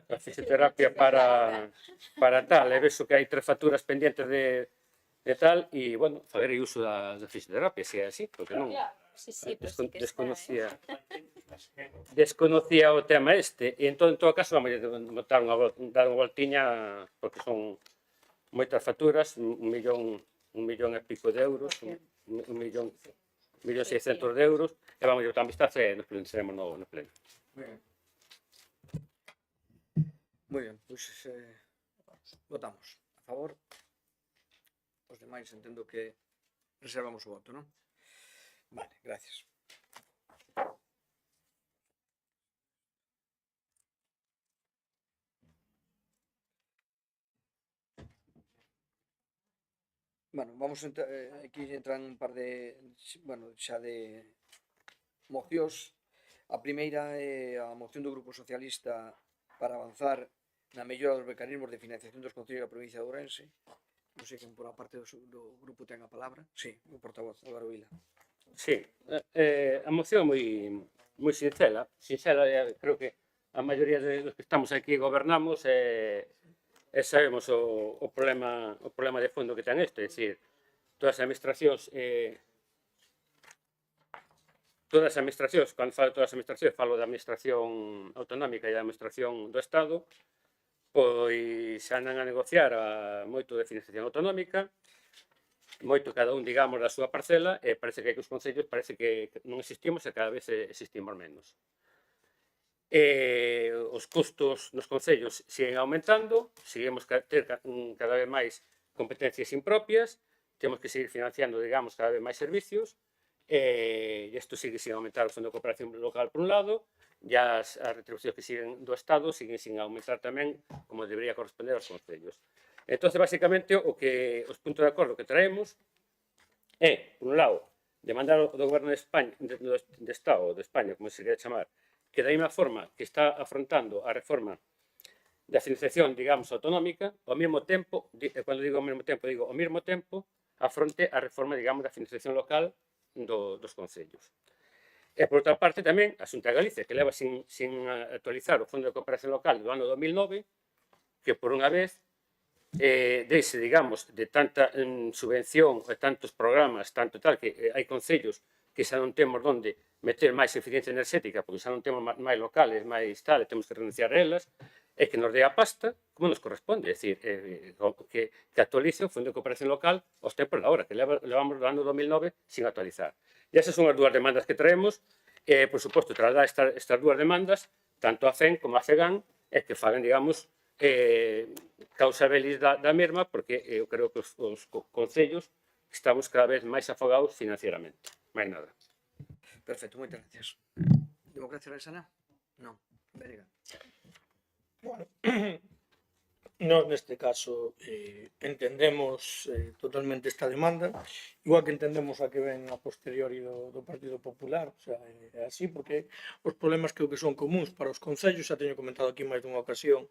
[SPEAKER 5] a fisioterapia para tal, e vexo que hai 3 facturas pendientes de tal, e, bueno, farei uso da fisioterapia, se é así, porque non desconocía o tema este, e en todo caso vamos a dar unha voltiña, porque son moitas facturas, un millón e pico de euros, un millón 600 de euros, e vamos a dar un vistazo e nos pronunciaremos no pleno.
[SPEAKER 1] Moi ben, pois votamos a favor. Os demais entendo que reservamos o voto, non? Vale, gracias. Bueno, vamos aquí entran un par de, bueno, xa de mocións. A primeira é a moción do Grupo Socialista para avanzar na mellora dos mecanismos de financiación dos concellos da provincia de Ourense. Non sei quen por a parte do grupo ten a palabra. Sí, o portavoz, Álvaro Vila.
[SPEAKER 5] Sí, a moción é moi sinxela, creo que a maioría dos que estamos aquí gobernamos e sabemos o problema de fondo que ten isto, é dicir, todas as administracións, cando falo de todas as administracións, falo da administración autonómica e da administración do Estado, pois andan a negociar moito de financiación autonómica, moito cada un, digamos, da súa parcela, e parece que os concellos parece que non existimos e cada vez existimos menos. Os custos nos concellos siguen aumentando, seguimos ter cada vez máis competencias impropias, temos que seguir financiando, digamos, cada vez máis servicios, e isto sigue sin aumentar o Fondo de Cooperación Local por un lado, e as retribucións que siguen do Estado siguen sin aumentar tamén como debería corresponder aos concellos. Entón, basicamente, os puntos de acordo que traemos é, por un lado, demandar ao Goberno de España, de Estado, de España, como se quería chamar, que da mesma forma que está afrontando a reforma da financiación, digamos, autonómica, ao mesmo tempo, cando digo ao mesmo tempo, digo ao mesmo tempo, afronte a reforma, digamos, da financiación local dos concellos. E, por outra parte, tamén, a Xunta de Galicia, que leva sin actualizar o Fondo de Cooperación Local do ano 2009, que, por unha vez, dese, digamos, de tanta subvención e tantos programas, tanto tal, que hai concellos que xa non temos onde meter máis eficiencia enerxética, porque xa non temos máis locales, máis tal, e temos que renunciar a elas, e que nos dé a pasta como nos corresponde, é dicir, que actualice o Fondo de Cooperación Local aos tempos da hora, que levamos do ano 2009 sin actualizar. E esas son as dúas demandas que traemos, e, por suposto, trasladar estas dúas demandas, tanto a FEN como a FEGAN, e que fagan, digamos, causa velis da mesma, porque eu creo que os concellos estamos cada vez máis afogados financieramente. máis nada.
[SPEAKER 1] Perfecto, moitas gracias. Democracia Resana? Non. Venga.
[SPEAKER 3] Bueno, nós neste caso entendemos totalmente esta demanda, igual que entendemos a que ven a posteriori do Partido Popular, o sea, é así, porque os problemas que son comuns para os concellos, xa teño comentado aquí máis dunha ocasión,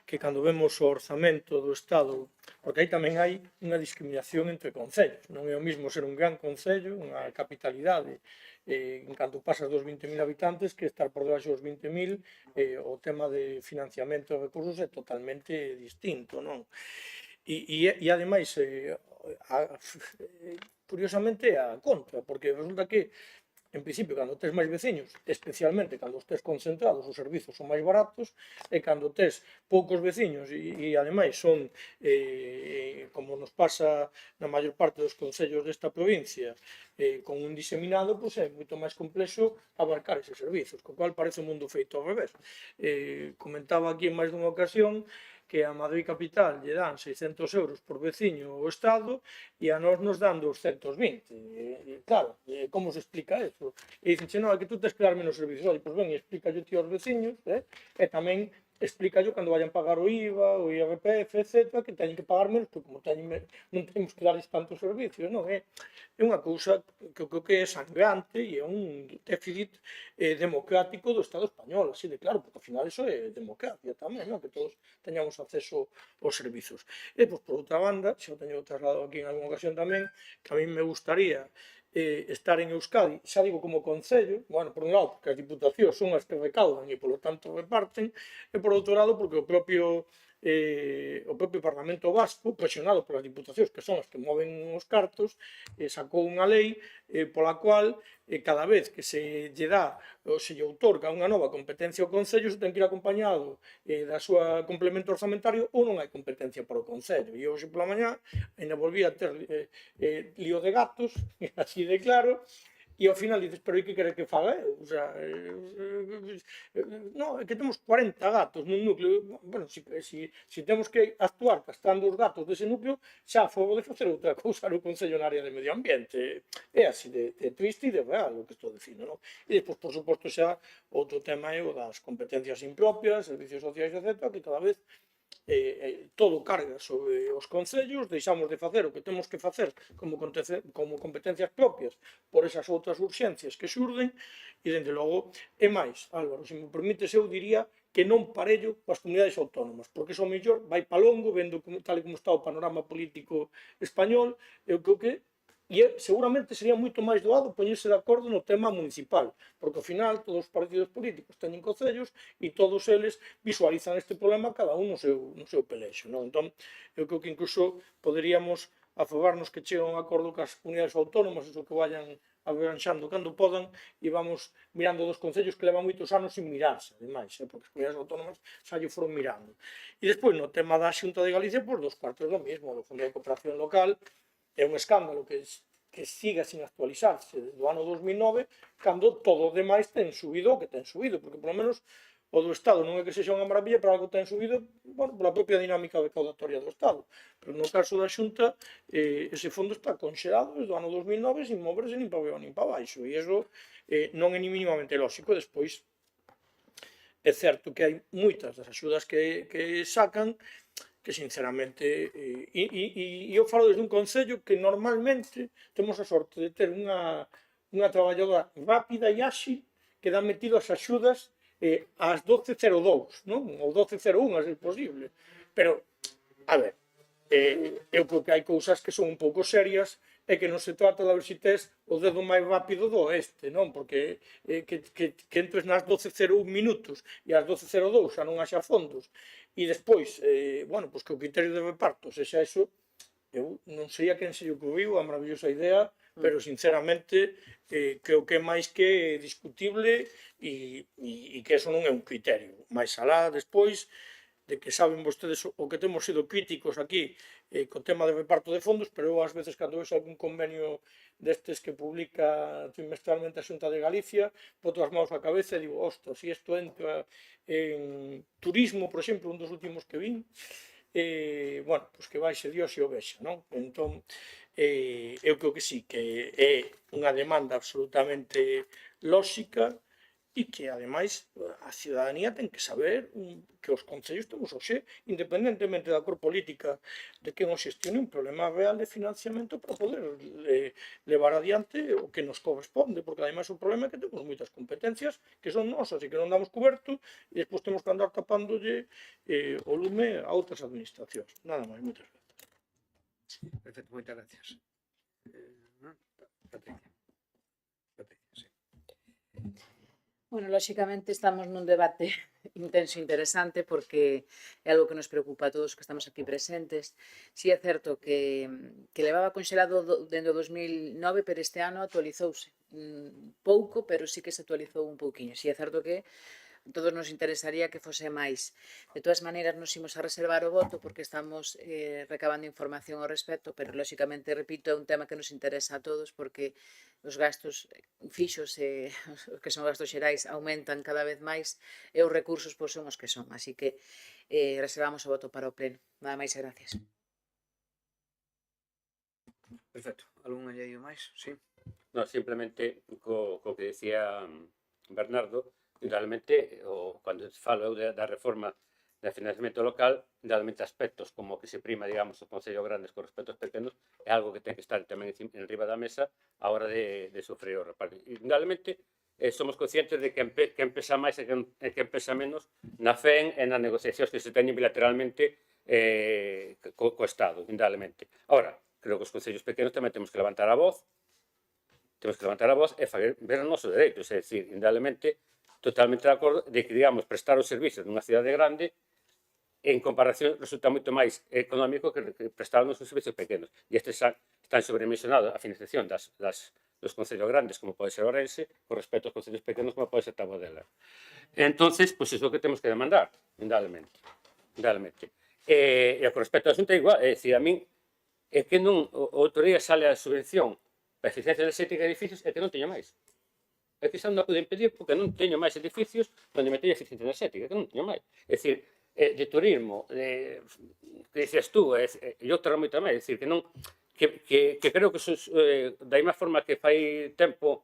[SPEAKER 3] que cando vemos o orzamento do Estado, porque aí tamén hai unha discriminación entre concellos, non é o mismo ser un gran concello, unha capitalidade, en canto pasas dos 20.000 habitantes, que estar por debaixo dos 20.000, o tema de financiamento de recursos é totalmente distinto, non? E ademais, curiosamente, a contra, porque resulta que en principio, cando tes máis veciños, especialmente cando os tes concentrados, os servizos son máis baratos, e cando tes poucos veciños e ademais son, como nos pasa na maior parte dos concellos desta provincia, con un diseminado, pois é moito máis complexo abarcar eses servizos, co cual parece un mundo feito ao revés. Comentaba aquí en máis dunha ocasión que a Madrid Capital lle dan 600 euros por veciño o Estado e a nós nos dan 220. Claro, como se explica eso? E dicen, non, é que tú tens que dar menos servicios. Olha, pois ben, explica yo ti aos veciños, e tamén explica yo cando vayan pagar o IVA, o IRPF, etc., que teñen que pagar menos, porque como non temos que darles tantos servicios, non é? É unha cousa que eu creo que é sangrante e é un déficit democrático do Estado español, así de claro, porque ao final eso é democracia tamén, non? Que todos teñamos acceso aos servizos. E, pois, por outra banda, xa o teño trasladado aquí en algunha ocasión tamén, que a mí me gustaría estar en Euskadi, xa digo como concello, bueno, por un lado, porque as diputacións son as que recaudan e, polo tanto, reparten, e, por outro lado, porque o propio Parlamento Vasco, presionado polas diputacións, que son as que moven os cartos, sacou unha lei pola cual cada vez que se lle dá ou se lle outorga unha nova competencia ao Concello se ten que ir acompañado da súa complemento orzamentario ou non hai competencia para o Concello. E hoxe pola mañá ainda volví a ter lío de gatos, así de claro, e ao final dices, pero e que queres que faga eu? O sea, non, é que temos 40 gatos nun núcleo, bueno, si temos que actuar castrando os gatos dese núcleo, xa a favor de facer outra cousa no Concello na área de Medio Ambiente. É así de triste e de real o que estou dicindo, non? E despois, por suposto, xa outro tema é o das competencias impropias, servicios sociais, etc., que cada vez todo carga sobre os concellos, deixamos de facer o que temos que facer como competencias propias por esas outras urxencias que xurden e, dende logo, é máis, Álvaro, se me permites, eu diría que non parello coas comunidades autónomas, porque iso mellor vai pa longo, vendo tal e como está o panorama político español, eu creo que seguramente sería moito máis doado poñerse de acordo no tema municipal, porque ao final todos os partidos políticos teñen concellos e todos eles visualizan este problema cada un no seu pelexo, non? Entón, eu creo que incluso poderíamos afogarnos que chegue un acordo cas comunidades autónomas, eso que vayan arranxando cando podan, e vamos mirando dos concellos que levan moitos anos sin mirarse, ademais, porque as comunidades autónomas xa lle foron mirando. E despois, no tema da Xunta de Galicia, pois dos cuartos do mesmo, do Fondo de Cooperación Local. É un escándalo que siga sin actualizarse desde o ano 2009, cando todo o demais ten subido o que ten subido, porque polo menos o do Estado non é que sexa unha maravilla, pero algo ten subido, bueno, pola propia dinámica recaudatoria do Estado. Pero no caso da Xunta, ese fondo está conxelado desde o ano 2009 sin moverse nin para arriba nin para baixo, e iso non é ni mínimamente lógico. Despois, é certo que hai moitas das axudas que sacan que sinceramente, e eu falo desde un concello que normalmente temos a sorte de ter unha traballadora rápida e áxil que dá metido as axudas ás 12.02, non? Ou 12.01, a ser posible. Pero, a ver, eu creo que hai cousas que son un pouco serias e que non se trata de ver se tes o dedo máis rápido do oeste, non? Porque que entres nas 12.01 minutos e ás 12.02 xa non haxa fondos e despois, bueno, pois que o criterio de reparto sexa eso, eu non sei a quen se lle ocurriu a maravillosa idea, pero sinceramente creo que é máis que discutible e que eso non é un criterio. Mais alá despois de que saben vostedes o que temos sido críticos aquí co tema de reparto de fondos, pero eu ás veces cando vexo algún convenio destes que publica trimestralmente a Xunta de Galicia, boto as mãos á cabeza e digo, ostras, se isto entra en turismo, por exemplo, un dos últimos que vin, bueno, pois que baixe Dios e o vexa, non? Entón, eu creo que sí, que é unha demanda absolutamente lóxica e que, ademais, a ciudadanía ten que saber que os concellos temos hoxe, independentemente da cor política de quen o xestione, un problema real de financiamento para poder levar adiante o que nos corresponde, porque, ademais, o problema é que temos moitas competencias que son nosas e que non damos coberto e despois temos que andar tapándolle o lume a outras administracións. Nada máis, moitas gracias.
[SPEAKER 1] Perfecto, moitas gracias. Patricia, sí.
[SPEAKER 7] Bueno, lóxicamente estamos nun debate intenso e interesante porque é algo que nos preocupa a todos que estamos aquí presentes. Si é certo que levaba conxelado dende o 2009, pero este ano actualizouse pouco, pero sí que se actualizou un pouquiño. Si é certo que todos nos interesaría que fose máis. De todas maneiras, nos imos a reservar o voto porque estamos recabando información ao respecto, pero, lóxicamente, repito, é un tema que nos interesa a todos porque os gastos fixos, os que son gastos xerais, aumentan cada vez máis e os recursos pois, son os que son. Así que reservamos o voto para o pleno. Nada máis e gracias.
[SPEAKER 1] Perfecto. Algún añadido máis? Sí.
[SPEAKER 5] No, simplemente co que decía Bernardo, realmente, cando falo eu da reforma de financiamento local, realmente aspectos como que se prima, digamos, os concellos grandes con respecto aos pequenos, é algo que ten que estar tamén en riba da mesa a hora de sufrir o reparto. E realmente somos conscientes de que pesa máis e que pesa menos na FEN e nas negociacións que se teñen bilateralmente co Estado, indudablemente. Ahora, creo que os concellos pequenos tamén temos que levantar a voz e ver os nosos dereitos, é dicir, indudablemente, totalmente de acordo de que, digamos, prestar os servicios nunha cidade grande en comparación resulta moito máis económico que prestar nos servicios pequenos. E estes están sobredimensionados a financiación dos concellos grandes, como pode ser Ourense, con respecto aos concellos pequenos, como pode ser Tabodela. Entonces, pois iso que temos que demandar, indudablemente. E con respecto ao asunto é igual, é dicir, a min é que non o outro día sale a subvención para eficiencia enerxética de edificios e que non teño máis. É que xa non a pude impedir porque non teño máis edificios onde meter eficiencia enerxética, que non teño máis. É dicir, de turismo, que dices tú, e outra moita máis, é dicir, que non que creo que da mesma forma que fai tempo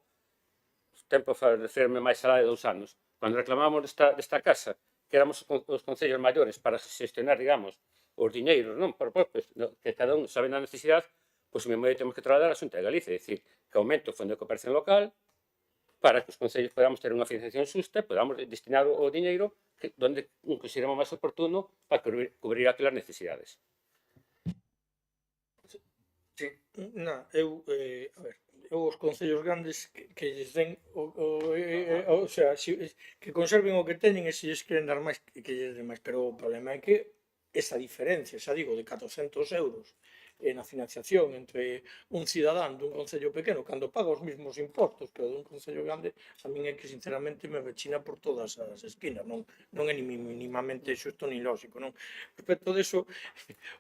[SPEAKER 5] referirme máis alá de 2 anos, cando reclamábamos desta casa, que éramos os concellos maiores para xestionar, digamos, os diñeiros, non? Que cada un sabe na necesidade, pois mesmo aí temos que trasladar a Xunta de Galicia, é dicir, que aumente o fondo de cooperación local para que os concellos podamos ter unha financiación xusta e podamos destinar o diñeiro onde consideramos máis oportuno para cubrir aquelas necesidades.
[SPEAKER 1] Sí.
[SPEAKER 3] A ver, os concellos grandes que lles den o sea, que conserven o que teñen e se lles queren dar máis que lles den máis, pero o problema é que esa diferencia, xa digo, de 400 euros na financiación entre un cidadán dun concello pequeno cando paga os mesmos impostos que o dun concello grande, a min é que sinceramente me rechina por todas as esquinas, non é ni minimamente xusto ni lógico, non? Respecto deso,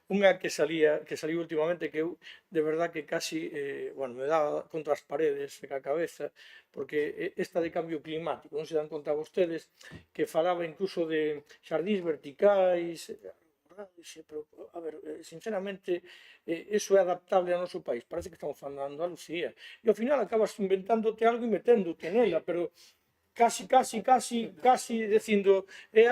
[SPEAKER 3] unha que saliu últimamente que eu de verdad que casi, me dá contra as paredes ca cabeza, porque esta de cambio climático, non se dan conta vostedes que falaba incluso de xardíns verticais, pero, a ver, sinceramente, eso é adaptable ao noso país. Parece que estamos falando de Andalucía. E ao final acabas inventándote algo e meténdote nela, pero casi dicindo é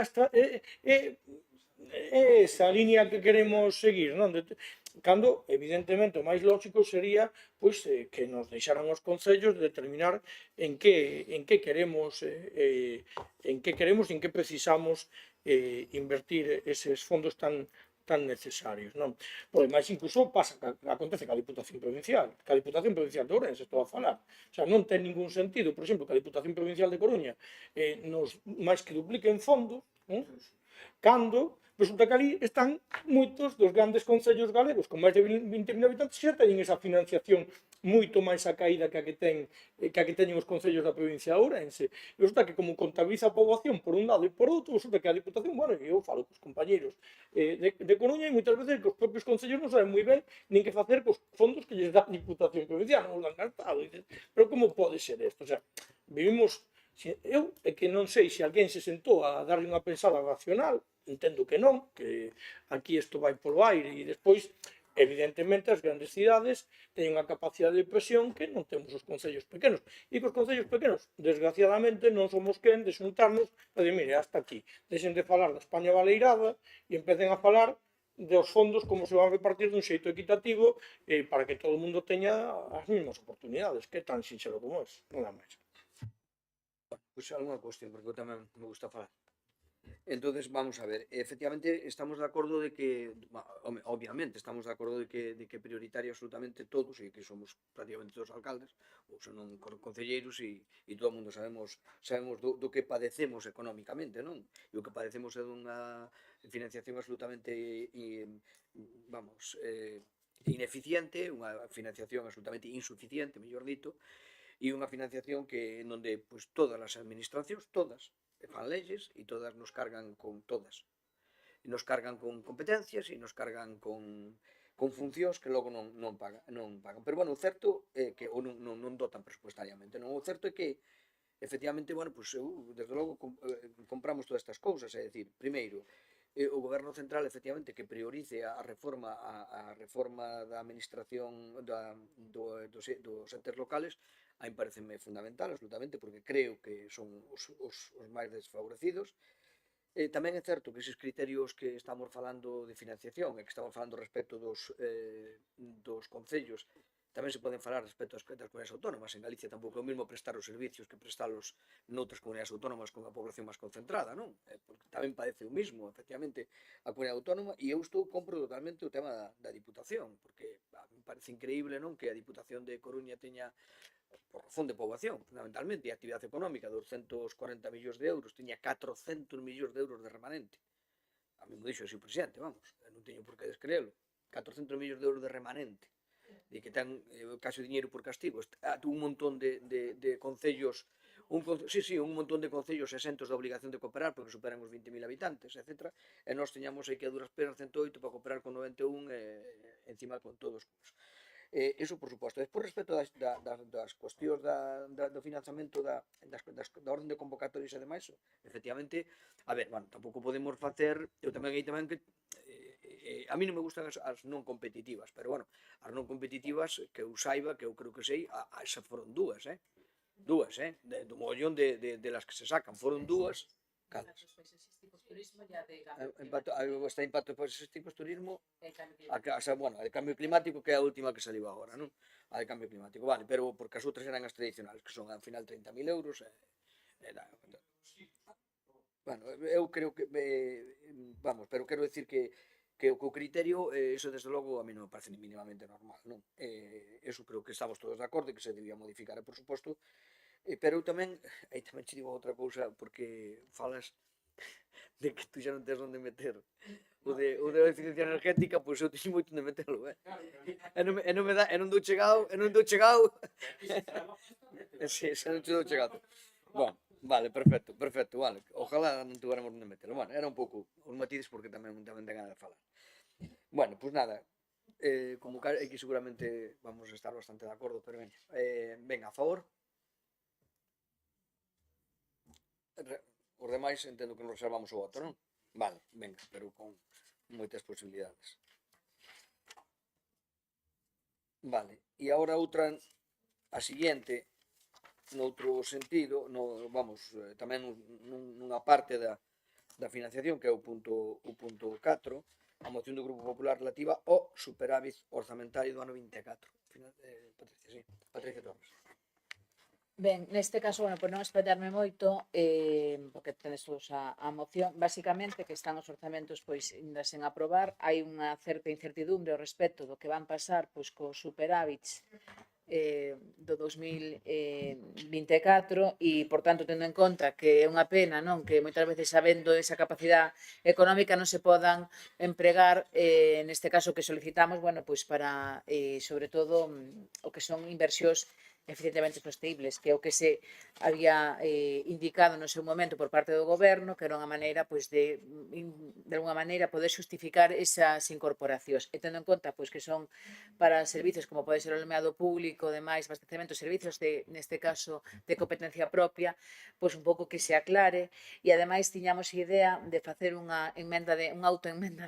[SPEAKER 3] esa línea que queremos seguir, non? Cando, evidentemente, o máis lógico sería pois, que nos deixaran os concellos determinar en que queremos e en que precisamos invertir eses fondos tan necesarios, non? Por demais, incluso acontece ca Diputación Provincial, de Ourense, estou a falar. O sea, non ten ningún sentido, por exemplo, que a Diputación Provincial de Coruña nos máis que dupliquen fondos, cando resulta que ali están moitos dos grandes concellos galegos con máis de 20.000 habitantes que xa teñen esa financiación moito máis acaída que a que teñen os concellos da provincia de Ourense. E resulta que como contabiliza a poboación por un lado e por outro, resulta que a Diputación, eu falo cos compañeros de Coruña e moitas veces que os propios concellos non saben moi ben nin que facer cos fondos que lles dá a Diputación Provincial, non os dan gastado. Pero como pode ser isto? O sea, vivimos... Eu é que non sei se alguén se sentou a darle unha pensada racional, entendo que non, que aquí isto vai polo aire e despois, evidentemente, as grandes cidades teñen unha capacidade de presión que non temos os concellos pequenos. E que os concellos pequenos, desgraciadamente, non somos quen de xuntarnos e de, mire, hasta aquí, deixen de falar da España baleirada e empecen a falar dos fondos como se van a repartir dun xeito equitativo para que todo o mundo teña as mesmas oportunidades, que é tan sinxelo como é, nada máis.
[SPEAKER 1] Pois algunha cuestión, porque eu tamén me gusta falar. Entonces, vamos a ver, efectivamente estamos de acordo de que, obviamente, estamos de acordo de que é prioritario absolutamente todos, e que somos prácticamente todos alcaldes, ou senón concelleiros, e todo o mundo sabemos do que padecemos económicamente, non? E o que padecemos é dunha financiación absolutamente, ineficiente, unha financiación absolutamente insuficiente, mellor dito, e unha financiación que onde pois todas as administracións, todas, fan leyes e todas nos cargan con todas. E nos cargan con competencias e nos cargan con funcións que logo non pagan. Pero, bueno, o certo é que ou non dotan presupuestariamente, non? O certo é que, efectivamente, bueno, pues, desde logo, compramos todas estas cousas, é dicir, primeiro, o goberno central, efectivamente, que priorice a reforma da administración dos entes locales, a mí pareceme fundamental, absolutamente, porque creo que son os máis desfavorecidos. Tamén é certo que eses criterios que estamos falando de financiación e que estamos falando respecto dos concellos tamén se poden falar respecto das comunidades autónomas. En Galicia tampouco é o mesmo prestar os servicios que prestalos noutras comunidades autónomas con a población máis concentrada, non? Porque tamén padece o mismo, efectivamente, a comunidade autónoma, e eu compro totalmente o tema da Diputación, porque a mí me parece increíble, non, que a Diputación de Coruña teña, por razón de poboación, fundamentalmente, e actividade económica, 240 millóns de euros, teña 400 millóns de euros de remanente. A mí me dixo así o presidente, vamos, non teño por que descreelo. 400 millóns de euros de remanente, de que ten case dinheiro por castigo. Un montón de concellos, un montón de concellos exentos da obligación de cooperar porque superan os 20.000 habitantes, etc. E nós teñamos aí que a duras penas 108 para cooperar con 91 encima con todos. Eso, por suposto. Despois, respecto das cuestións do financiamento da orden de convocatorias e demais, efectivamente, a ver, bueno, tampouco podemos facer, eu tamén que a mí non me gustan as non competitivas, pero, bueno, as non competitivas, que eu saiba, que eu creo que sei, xa foron dúas, do mogollón de las que se sacan, foron dúas. Está impacto paisaxístico, turismo, bueno, a de cambio climático, que é a última que saliu agora, non? A de cambio climático, vale, pero porque as outras eran as tradicionales, que son, al final, 30.000 euros, bueno, eu creo que, vamos, pero quero decir que o criterio, eso desde logo a mí non me parece ni mínimamente normal, non? Eso creo que estamos todos de acordo, que se debía modificar, por suposto, pero eu tamén te digo outra cousa, porque falas de que tú xa non tens onde meter o de eficiencia energética, pois eu teño moito onde metelo, e non dou chegado, si, xa non te dou chegado. Bueno, vale, perfecto, vale, ojalá non tuviéramos onde metelo. Bueno, era un pouco os matices porque tamén ten ganas de falar. Bueno, pois nada, como que seguramente vamos a estar bastante de acordo, pero venga, a favor. Os demais entendo que nos reservamos o voto, non? Vale, venga, pero con moitas posibilidades. Vale, e agora outra, a seguinte, noutro sentido, tamén nunha parte da financiación, que é o punto 4, a moción do Grupo Popular relativa ao superávit orzamentario do ano 24. Patricia Torres.
[SPEAKER 7] Ben, neste caso, bueno, por non espallarme moito, porque tenes todos a moción, basicamente que están os orzamentos pois ainda sen aprobar, hai unha certa incertidumbre ao respecto do que van pasar pois cos superávits do 2024 e, por tanto, tendo en conta que é unha pena, non, que moitas veces sabendo esa capacidade económica non se podan empregar, neste caso que solicitamos, bueno, pois para, sobre todo, o que son inversións eficientemente sostibles, que é o que se había indicado no seu momento por parte do goberno, que era unha maneira pois de alguna maneira poder justificar esas incorporacións. E tendo en conta pois que son para servicios como pode ser o alumeado público, demais, abastecemento, servicios neste caso de competencia propia, pois un pouco que se aclare, e ademais tiñamos idea de facer unha autoemenda de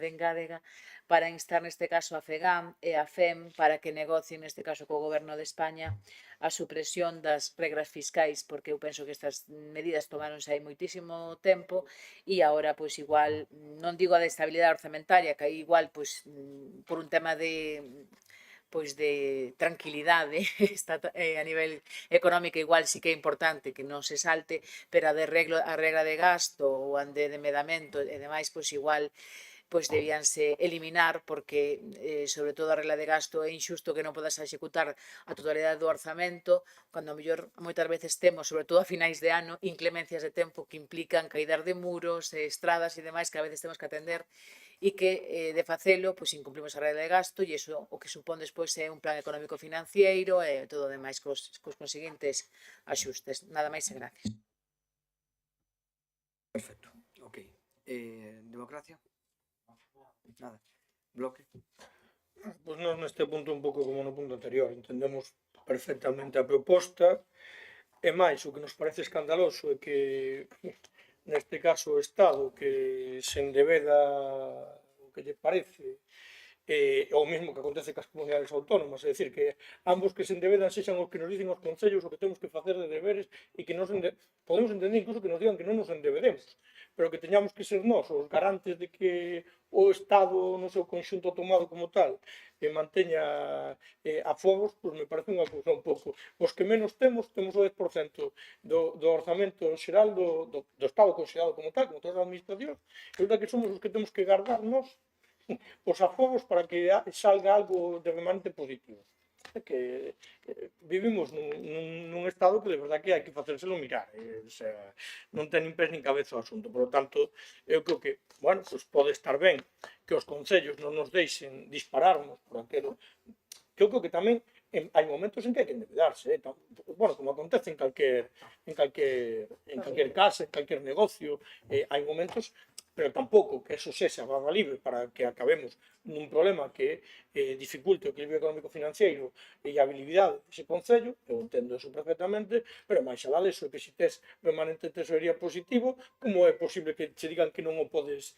[SPEAKER 7] engádega para instar neste caso a FEGAM e a FEM para que negocien neste caso co goberno de España a supresión das regras fiscais, porque eu penso que estas medidas tomáronse hai moitísimo tempo e agora, pois, igual, non digo a de estabilidade orzamentaria, que aí igual, pois, por un tema de tranquilidade a nivel económico, igual sí que é importante que non se salte, pero a regra de gasto ou a de medamento e demais, pois, igual, pois debíanse eliminar porque, sobre todo, a regla de gasto é injusto que non podas executar a totalidade do orzamento cando a mellor moitas veces temos, sobre todo a finais de ano, inclemencias de tempo que implican caídas de muros, estradas e demais que a veces temos que atender e que, de facelo, pois incumplimos a regla de gasto e iso o que supón despois é un plan económico financiero e todo o demais cos conseguintes axustes. Nada máis e gracias.
[SPEAKER 1] Perfecto, ok. Democracia? Nada. Bloque?
[SPEAKER 3] Pois nós neste punto un pouco como no punto anterior, entendemos perfectamente a proposta e máis o que nos parece escandaloso é que neste caso o Estado que se endebeda o que lle parece o mesmo que acontece cas comunidades autónomas, é dicir, que ambos que se endebedan sexan os que nos dicen os concellos o que temos que facer de deberes e que podemos entender incluso que nos digan que non nos endebedemos, pero que teñamos que ser nós os garantes de que o Estado no seu conxunto tomado como tal manteña a fogos, pois me parece unha cousa un pouco. Os que menos temos o 10% do orzamento xeral do Estado considerado como tal, como todas as administracións, e resulta que somos os que temos que guardarnos os afogos para que salga algo de remanente positivo. É que vivimos nun estado que de verdad que hai que facérselo mirar, o sea, non ten nin pés nin cabeza o asunto, por lo tanto, eu creo que, bueno, pues pode estar ben que os concellos non nos deixen dispararnos por aquilo, que eu creo que tamén hai momentos en que hai que endebedarse, bueno, como acontece en calquer casa, en calquer negocio, hai momentos, pero tampouco que eso sexa barra libre para que acabemos nun problema que dificulte o equilibrio económico-financiero e a habilidade dese concello, eu entendo eso perfectamente, pero máis alá deso que se tes remanente tesorería positivo, como é posible que che digan que non o podes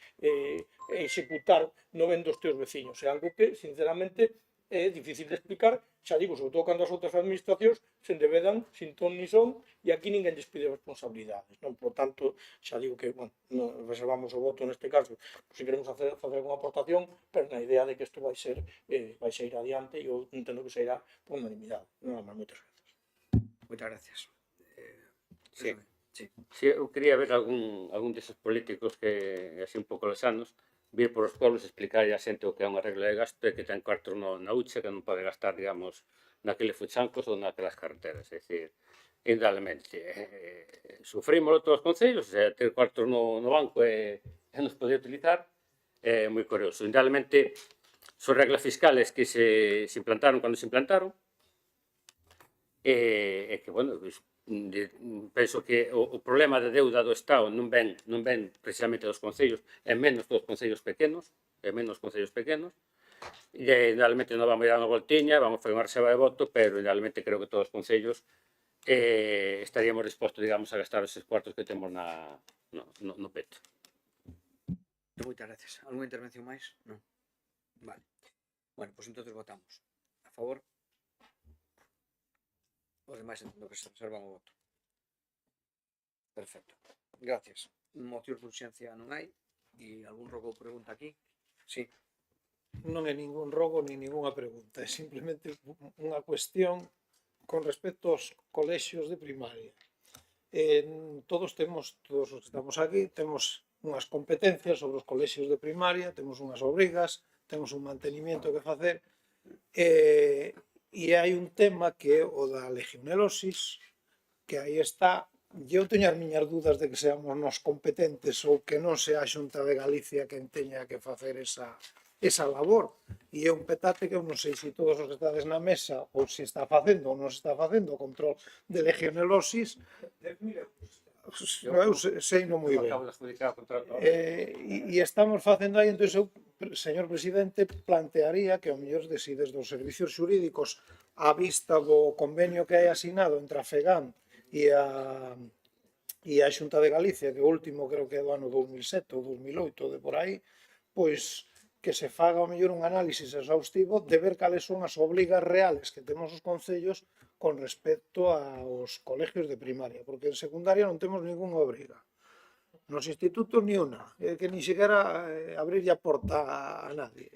[SPEAKER 3] executar no ben dos teus veciños? É algo que, sinceramente, é difícil de explicar, xa digo, sobre todo cando as outras administracións se endebedan sin ton ni son e aquí ninguén lles pide responsabilidades, non? Por tanto, xa digo que, bueno, non reservamos o voto neste caso, se queremos facer alguna aportación, pero na idea de que isto vai ser ir adiante e eu entendo que se irá por unanimidade. Nada máis, moitas grazas.
[SPEAKER 1] Moitas gracias.
[SPEAKER 5] Sí.
[SPEAKER 1] Sí.
[SPEAKER 5] Si, eu quería ver algún deses políticos que, así un pouco lesanos, vir por os pueblos e explicar a xente o que é unha regla de gasto e que ten cuartos na hucha que non pode gastar, digamos, naqueles fuchancos ou naquelas carreteras. É dicir, indudablemente, sufrímoslo todos os concellos, ter cuartos no banco e nos poder utilizar, é moi curioso. Indudablemente, son reglas fiscales que se implantaron cando se implantaron, e que, bueno, penso que o problema de deuda do Estado non ven precisamente dos concellos, é menos dos concellos pequenos, e realmente non vamos a dar unha voltiña, vamos a fazer unha reserva de voto, pero realmente creo que todos os concellos estaríamos dispostos, digamos, a gastar eses cuartos que temos no peto.
[SPEAKER 1] Moitas gracias. Alguna intervención máis? Non. Vale. Bueno, pois entonces votamos. A favor? Os demais entendo que se reservan o voto. Perfecto. Gracias. Mocións de urxencia non hai. E algún rogo ou pregunta aquí? Sí.
[SPEAKER 4] Non é ningún rogo ni ninguna pregunta, é simplemente unha cuestión con respecto aos colexios de primaria. Todos os que estamos aquí, temos unhas competencias sobre os colexios de primaria, temos unhas obrigas, temos un mantenimiento que facer, e hai un tema que é o da legionelosis, que aí está. Eu teño as miñas dudas de que seamos nós competentes ou que non sea a Xunta de Galicia quen teña que facer esa labor, e é un petate que eu non sei se todos os que estades na mesa ou se está facendo ou non se está facendo o control de legionelosis. Eu sei non moi ben. E estamos facendo aí, entón eu, señor presidente, plantearía que ao mellor decides dos servicios xurídicos á vista do convenio que hai asinado entre a FEGAN e a Xunta de Galicia, que o último creo que é do ano 2007 ou 2008 de por aí, pois que se faga ao mellor un análisis exhaustivo de ver cales son as obrigas reales que temos os concellos con respecto aos colegios de primaria, porque en secundaria non temos ninguna obriga. Nos institutos ni unha, que ni sequera abrirlle a porta a nadie.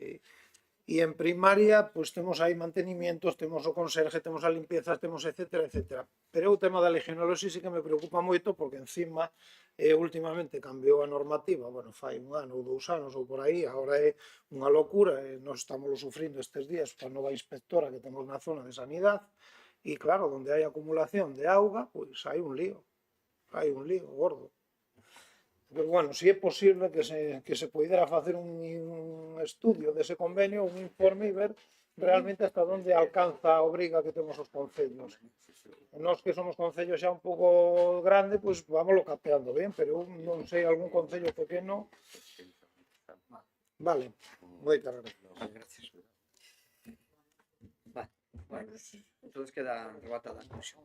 [SPEAKER 4] E en primaria, pois temos aí mantenimientos, temos o conserje, temos a limpieza, temos etcétera, etcétera. Pero o tema da legionelosis sí que me preocupa moito, porque encima últimamente cambiou a normativa, bueno, fai un ano ou 2 anos ou por aí, agora é unha locura, e nós estamos sufrindo estes días coa nova inspectora que temos na zona de sanidade, e claro, onde hai acumulación de auga, pois hai un lío gordo. Pero, bueno, si é posible que se poidera facer un estudio dese convenio, un informe e ver realmente hasta onde alcanza a obriga que temos os concellos. E nós que somos concellos xa un pouco grande, pois vámoslo capeando ben, pero eu non sei algún concello pequeno. Vale, moitas gracias.
[SPEAKER 1] Vale, gracias. Vale, bueno, pues, entonces queda rebatada a comisión.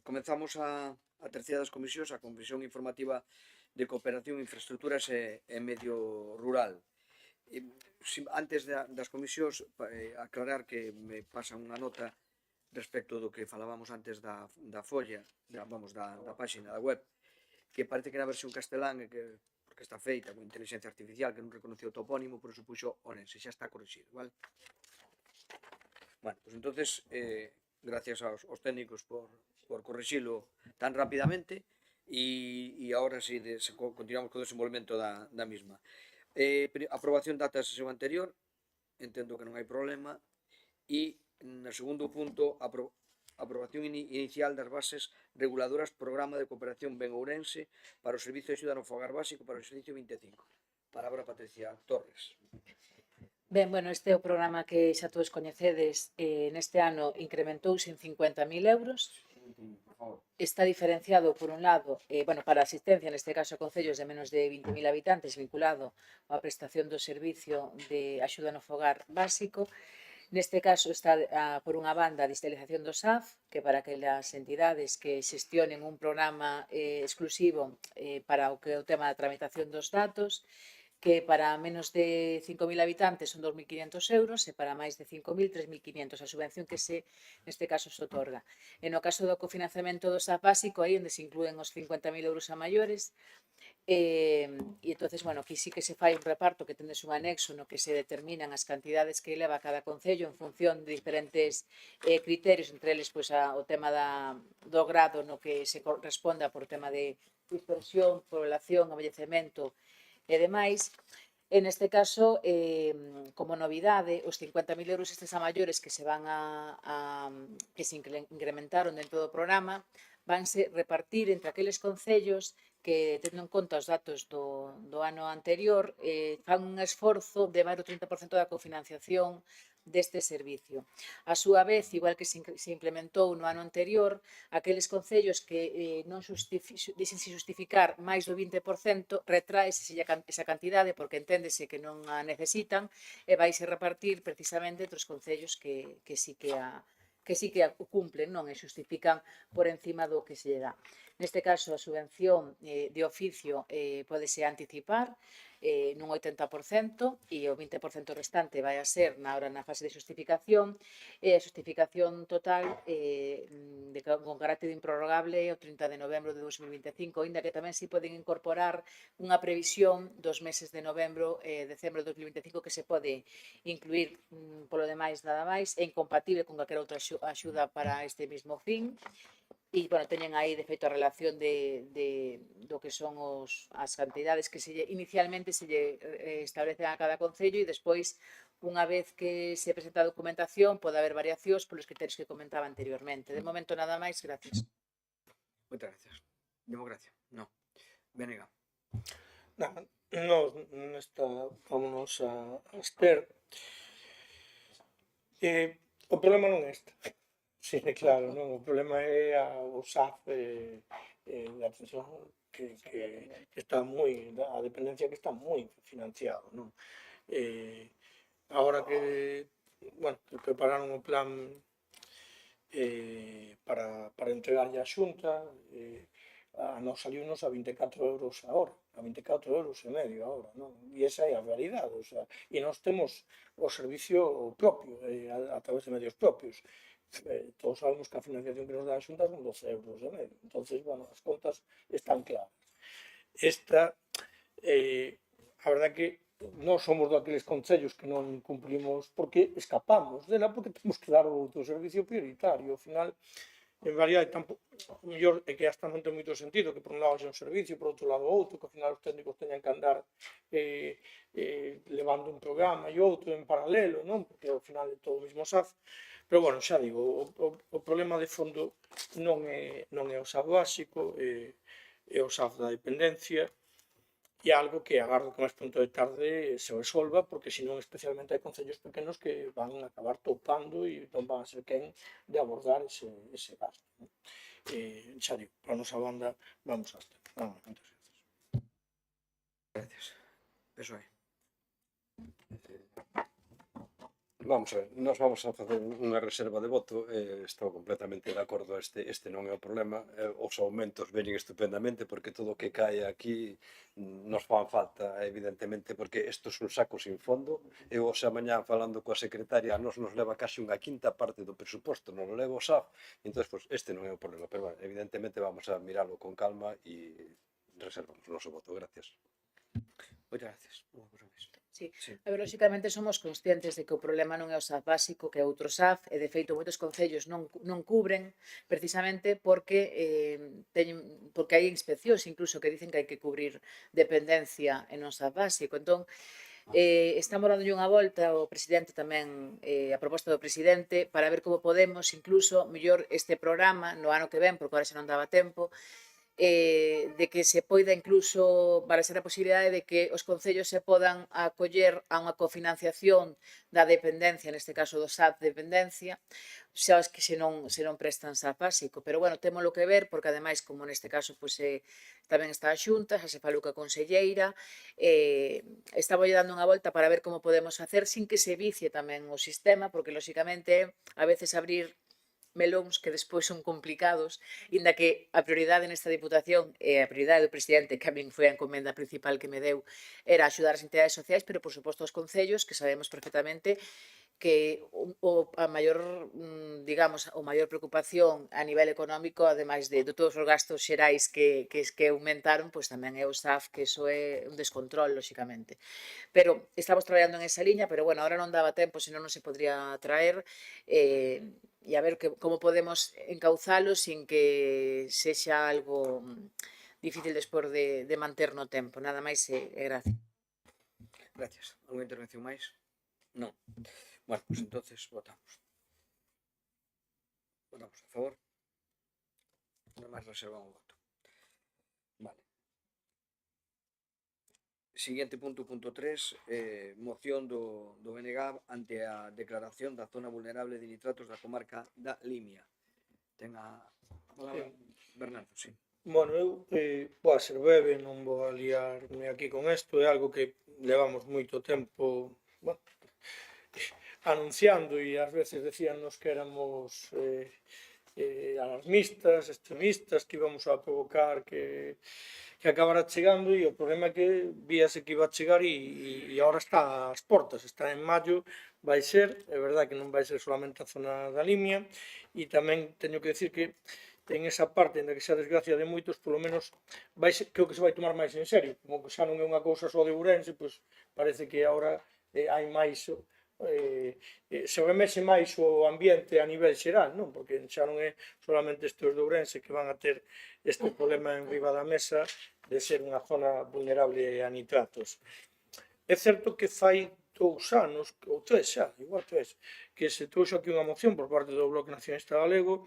[SPEAKER 1] Comenzamos a terceira das comisións, a Comisión Informativa de Cooperación, Infraestructuras e Medio Rural. Antes das comisións, aclarar que me pasan unha nota respecto do que falábamos antes da folla, da páxina da web, que parece que na versión castelán, porque está feita con inteligencia artificial, que non reconoceu o topónimo, por eso puxo Orense, xa está corrixido, vale? Bueno, pues entonces, gracias aos técnicos por corrixilo tan rapidamente e agora sí, continuamos co desenvolvemento da misma. Aprobación da ata da sesión anterior, entendo que non hai problema, e no segundo punto, aprobación inicial das bases reguladoras Programa de Cooperación Ben Ourense para o Servicio de Axuda no Fogar Básico para o exercicio 25. Palabra Patricia Torres.
[SPEAKER 7] Ben, bueno, este é o programa que xa todos coñecedes. Neste ano incrementouse en 50.000 euros. Está diferenciado, por un lado, para a asistencia, neste caso a concellos de menos de 20.000 habitantes, vinculado á prestación do servicio de axuda no fogar básico. Neste caso está, por unha banda, a digitalización do SAF, que para aquelas entidades que xestionen un programa exclusivo para o que é o tema da tramitación dos datos, que para menos de 5.000 habitantes son 2.500 euros e para máis de 5.000, 3.500, a subvención que neste caso se otorga. E no caso do cofinanciamento do SAF básico, aí onde se inclúen os 50.000 euros a maiores, e entonces, bueno, aquí sí que se fai un reparto que tendes un anexo no que se determinan as cantidades que leva cada concello en función de diferentes criterios, entre eles o tema do grado no que se corresponda por tema de dispersión, población, envellecemento e demais. En este caso, como novidade, os 50.000 euros estes a maiores que se van que se incrementaron dentro do programa vanse repartir entre aqueles concellos que, tendo en conta os datos do ano anterior, fan un esforzo de máis do 30% da cofinanciación deste servicio. A súa vez, igual que se implementou no ano anterior, aqueles concellos que non dixense justificar máis do 20% retráese esa cantidade porque enténdese que non a necesitan e vaise repartir precisamente entre os concellos que sí que a cumplen, non? E xustifican por encima do que se lle dá. Neste caso, a subvención de oficio pódese anticipar nun 80% e o 20% restante vai a ser ahora na fase de xustificación e a xustificación total con carácter improrrogable o 30 de novembro de 2025, ainda que tamén se poden incorporar unha previsión dos meses de novembro e decembro de 2025 que se pode incluir polo demais nada máis, é incompatible con calquera outra axuda para este mismo fin. E, bueno, teñen aí, de feito, a relación do que son as cantidades que inicialmente se lle establecen a cada concello e despois, unha vez que se presenta a documentación, pode haber variacións polos criterios que comentaba anteriormente. De momento, nada máis, gracias.
[SPEAKER 1] Moitas gracias. Democracia. No. Venega.
[SPEAKER 3] Nada, nos nesta vámonos a abster. O problema non é este. Sí, claro, non, o problema é o SAF a atención que está moi, a dependencia que está moi financiado, non? Agora que, bueno, que prepararon o plan para entregarlle a Xunta, a nos saliunos a 24 euros a hora, a 24 euros e medio a hora, non? E esa é a realidade, o sea, e nós temos o servicio propio, a través de medios propios. Todos sabemos que a financiación que nos dá a Xunta son 12 euros e medio, entonces, bueno, as contas están claras. Esta, a verdade que nós somos daqueles concellos que non cumplimos porque escapamos dela, porque temos que dar outro servicio prioritario. Ao final, en realidade, o mellor é que hasta non ten moito sentido que por un lado xa un servicio, por outro lado outro, que ao final os técnicos teñan que andar levando un programa e outro en paralelo, non? Porque ao final é todo o mismo SAF. Pero, bueno, xa digo, o problema de fondo non é o SAF básico, é o SAF da dependencia, e algo que agardo que máis pronto de tarde se resolva, porque senón especialmente hai concellos pequenos que van a acabar topando e non van a ser quen de abordar ese gasto. Xa digo, para a nosa banda vamos a estar. Moitas gracias.
[SPEAKER 1] Gracias. PSOE.
[SPEAKER 9] Vamos a ver, nós vamos a facer unha reserva de voto, estou completamente de acordo, este non é o problema, os aumentos veñen estupendamente porque todo o que cae aquí nos fan falta, evidentemente, porque isto é un saco sin fondo. Eu hoxe mañá falando coa secretaria, nos leva casi unha quinta parte do presuposto, nos leva o SAF, entón, pues, este non é o problema, pero, bueno, evidentemente vamos a miralo con calma e reservamos o noso voto, gracias.
[SPEAKER 1] Moitas gracias.
[SPEAKER 7] Sí. A ver, lóxicamente somos conscientes de que o problema non é o SAF básico, que é outro SAF, e de feito moitos concellos non cubren precisamente porque hai inspeccións incluso que dicen que hai que cubrir dependencia e non SAF básico. Entón, estamos dándolle unha volta ao presidente tamén, a proposta do presidente, para ver como podemos incluso mellor este programa no ano que ven, porque agora xa non daba tempo, de que se poida incluso baraxar a posibilidade de que os concellos se podan acoller a unha cofinanciación da dependencia, neste caso do SAF de dependencia, xa os que se non prestan SAF básico, pero, bueno, témolo que ver, porque ademais, como neste caso, pois, tamén está a Xunta, xa se falou ca conselleira, estaba dando unha volta para ver como podemos facer sin que se vicie tamén o sistema, porque, lóxicamente, a veces abrir melóns que despois son complicados, inda que a prioridade nesta Diputación e a prioridade do presidente, que a min foi a encomenda principal que me deu, era axudar as entidades sociais, pero, por suposto, os concellos, que sabemos perfectamente que a maior, digamos, a maior preocupación a nivel económico, ademais de todos os gastos xerais que aumentaron, pois tamén é o SAF, que iso é un descontrol, lóxicamente. Pero estamos traballando en esa liña, pero, bueno, ahora non daba tempo, senón non se podría traer, e a ver como podemos encauzalo sin que sexa algo difícil despois de manter no tempo. Nada máis e gracias.
[SPEAKER 1] Gracias. Alguna intervención máis? Non. Bueno, pues entonces votamos. Votamos a favor. Non máis reservan o voto. Vale. Siguiente punto 3, moción do BNG ante a declaración da zona vulnerable de nitratos da comarca da Limia. Ten a palabra Bernardo, sí.
[SPEAKER 3] Bueno, eu vou a ser breve, non vou a liarme aquí con isto, é algo que levamos moito tempo, bueno, anunciando e ás veces decíannos que éramos alarmistas, extremistas, que íbamos a provocar que acabara chegando, e o problema é que víase que iba a chegar e agora está ás portas, está en maio, vai ser, é verdade que non vai ser solamente a zona da Limia, e tamén teño que decir que en esa parte, en que xa desgracia de moitos, polo menos creo que se vai tomar máis en serio, como que xa non é unha cousa só de Ourense, pois parece que agora hai máis se remexe máis o ambiente a nivel xeral, non? Porque xa non é solamente estes de Ourense que van a ter este problema en riba da mesa de ser unha zona vulnerable a nitratos. É certo que fai 2 anos, ou 3 xa, igual 3, que se trouxo aquí unha moción por parte do Bloque Nacionalista Galego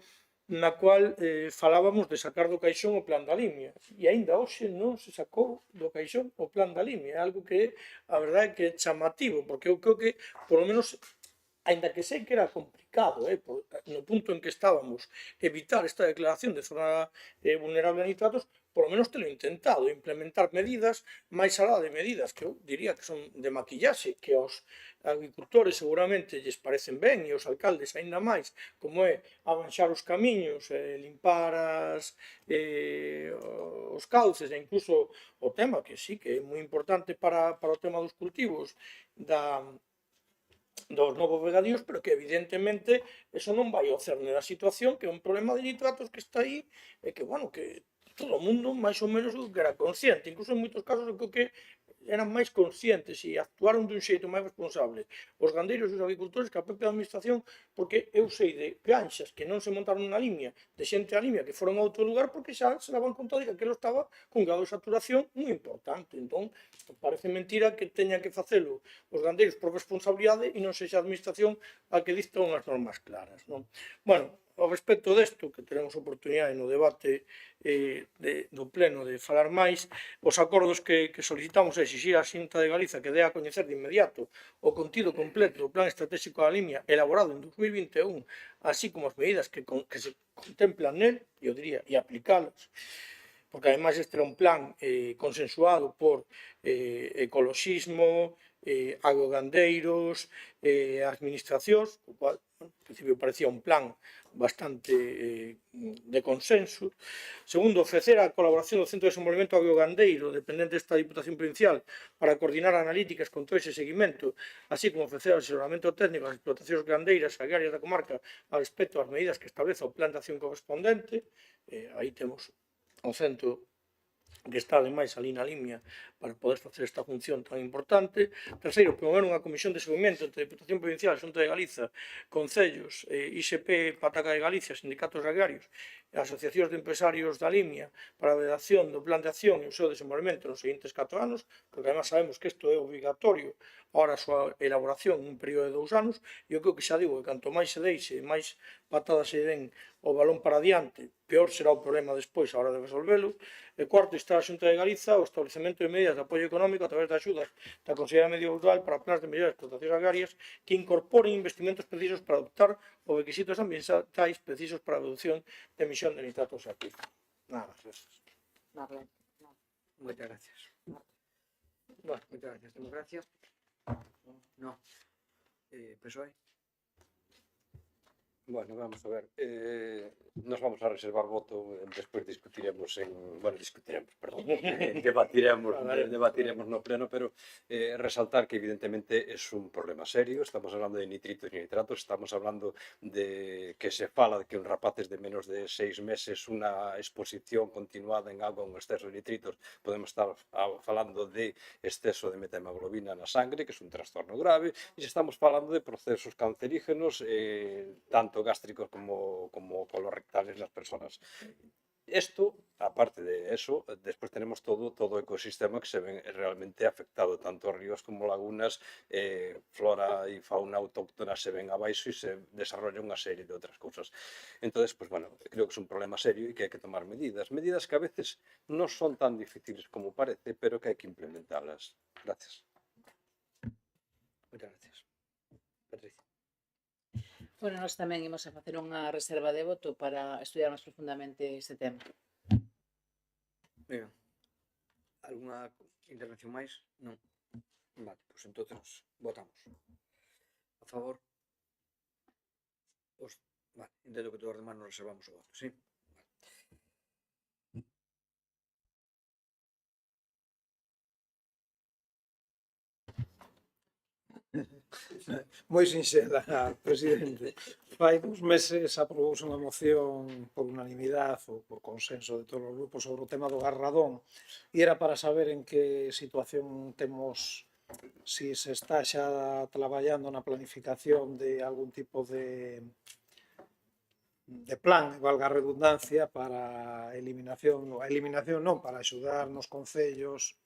[SPEAKER 3] na cual falábamos de sacar do caixón o plan da Limia, e aínda hoxe non se sacou do caixón o plan da Limia, é algo que a verdade é que é chamativo, porque eu creo que, polo menos, aínda que sei que era complicado, no punto en que estábamos, evitar esta declaración de zona vulnerable a nitratos, polo menos telo intentado, implementar medidas máis alá de medidas que eu diría que son de maquillaxe, que aos agricultores seguramente lles parecen ben e aos alcaldes aínda máis, como é avanxar os camiños, limpar os cauces e incluso o tema que sí que é moi importante para o tema dos cultivos dos novos regadíos, pero que evidentemente eso non vai ao cerne da situación, que é un problema de nitratos que está aí e que, bueno, que todo o mundo máis ou menos que era consciente, incluso en moitos casos eu creo que eran máis conscientes e actuaron dun xeito máis responsable os gandeiros e os agricultores que a propia administración, porque eu sei de granxas que non se montaron na Limia, de xente a Limia que foron a outro lugar porque xa se daban conta de que aquilo estaba cun grado de saturación moi importante. Entón, parece mentira que teñan que facelo os gandeiros por responsabilidade e non sexa a administración a que dicta unhas normas claras, non? Bueno, ao respecto desto, que teremos oportunidade no debate do pleno de falar máis, os acordos que solicitamos é exixir a Xunta de Galiza que dé a coñecer de inmediato o contido completo do Plan Estratégico da Limia elaborado en 2021, así como as medidas que se contemplan nel, eu diría, e aplicalas, porque ademais este era un plan consensuado por ecoloxismo, agrogandeiros, administracións, o cual, en principio, parecía un plan bastante de consenso. Segundo, ofrecer a colaboración do Centro de Desenvolvemento Agrogandeiro, dependente desta Diputación Provincial, para coordinar analíticas, controles e seguimento, así como ofrecer o asesoramento técnico ás explotacións gandeiras e agrarias da comarca ao respecto ás medidas que estableza o plan de acción correspondente. Aí temos o centro que está ademais ali na Limia para poder facer esta función tan importante. Terceiro, promover unha comisión de seguimento entre a Diputación Provincial, Xunta de Galiza, Concellos, ISP, Pataca de Galicia, sindicatos agrarios e asociacións de empresarios da Limia para a redacción do plan de acción e o seu desenvolvemento nos seguintes 4 anos, porque además sabemos que isto é obligatorio ahora a súa elaboración un período de 2 anos, e eu creo que xa digo que canto máis se deixe, máis patadas se den o balón para adiante, peor será o problema despois a hora de resolvelo. E cuarto, instar a Xunta de Galiza o establecemento de medidas de apoio económico a través de axudas da Consellería de Medio Rural para planes de mellora de explotacións agrarias que incorporen investimentos precisos para adoptar os requisitos ambientais precisos para a reducción de emisión de nitratos activos. Nada máis, gracias.
[SPEAKER 1] Moitas gracias. Bueno, moitas gracias. Democracia? No. PSOE?
[SPEAKER 9] Bueno, vamos a ver. Nos vamos a reservar voto, despois discutiremos debatiremos no pleno, pero resaltar que evidentemente é un problema serio. Estamos hablando de nitritos e nitratos, estamos hablando de que se fala de que un rapaces de menos de 6 meses unha exposición continuada en agua, un exceso de nitritos, podemos estar falando de exceso de metahemoglobina na sangre, que é un trastorno grave, e estamos falando de procesos cancerígenos, tanto gástricos como colorectales nas persoas. Isto, aparte de eso, despois tenemos todo o ecosistema que se ven realmente afectado, tanto ríos como lagunas, flora e fauna autóctona se ven abaixo e se desarrolla unha serie de outras cousas. Entón, pues, bueno, creo que é un problema serio e que hai que tomar medidas que a veces non son tan difíciles como parece, pero que hai que implementalas. Gracias.
[SPEAKER 1] Moitas gracias. Patricia.
[SPEAKER 7] Bueno, nós tamén imos a facer unha reserva de voto para estudiar máis profundamente este tema.
[SPEAKER 1] Venga. Alguna intervención máis? Non. Vale, pues entonces votamos. A favor? Os Vale, entendo que todos os demás nos reservamos o voto, sí?
[SPEAKER 4] Moi sinxela, presidente. Fai 2 meses aprobouse unha moción por unanimidade ou por consenso de todos os grupos sobre o tema do Garradón e era para saber en que situación temos, si se está xa traballando na planificación de algún tipo de plan, valga a redundancia, para a eliminación non, para axudar nos concellos.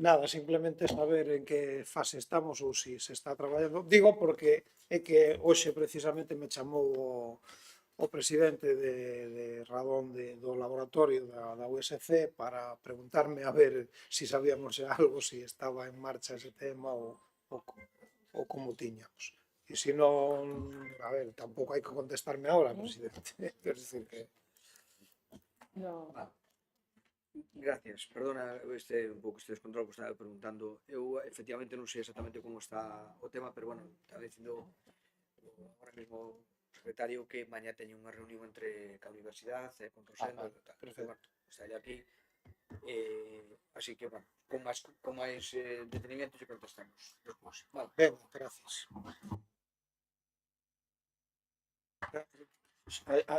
[SPEAKER 4] Nada, simplemente saber en que fase estamos ou se está traballando. Digo porque é que hoxe precisamente me chamou o presidente de Radón do laboratorio da USC para preguntarme a ver se sabíamos xa algo, se estaba en marcha ese tema ou como tiñamos. E se non, a ver, tampouco hai que contestarme agora, presidente. Quero dicir que...
[SPEAKER 6] No.
[SPEAKER 1] Gracias, perdona un pouco este descontrol que estaba preguntando. Eu efectivamente non sei exactamente como está o tema, pero bueno, está dicindo ahora mesmo o secretario que mañá teño unha reunión entre a universidade e con Rosendo,
[SPEAKER 4] vale,
[SPEAKER 1] tal.
[SPEAKER 4] perfecto.
[SPEAKER 1] Bueno, está aquí, así que bueno, con máis detenimiento se contestamos despois. Vale.
[SPEAKER 4] Ben, gracias.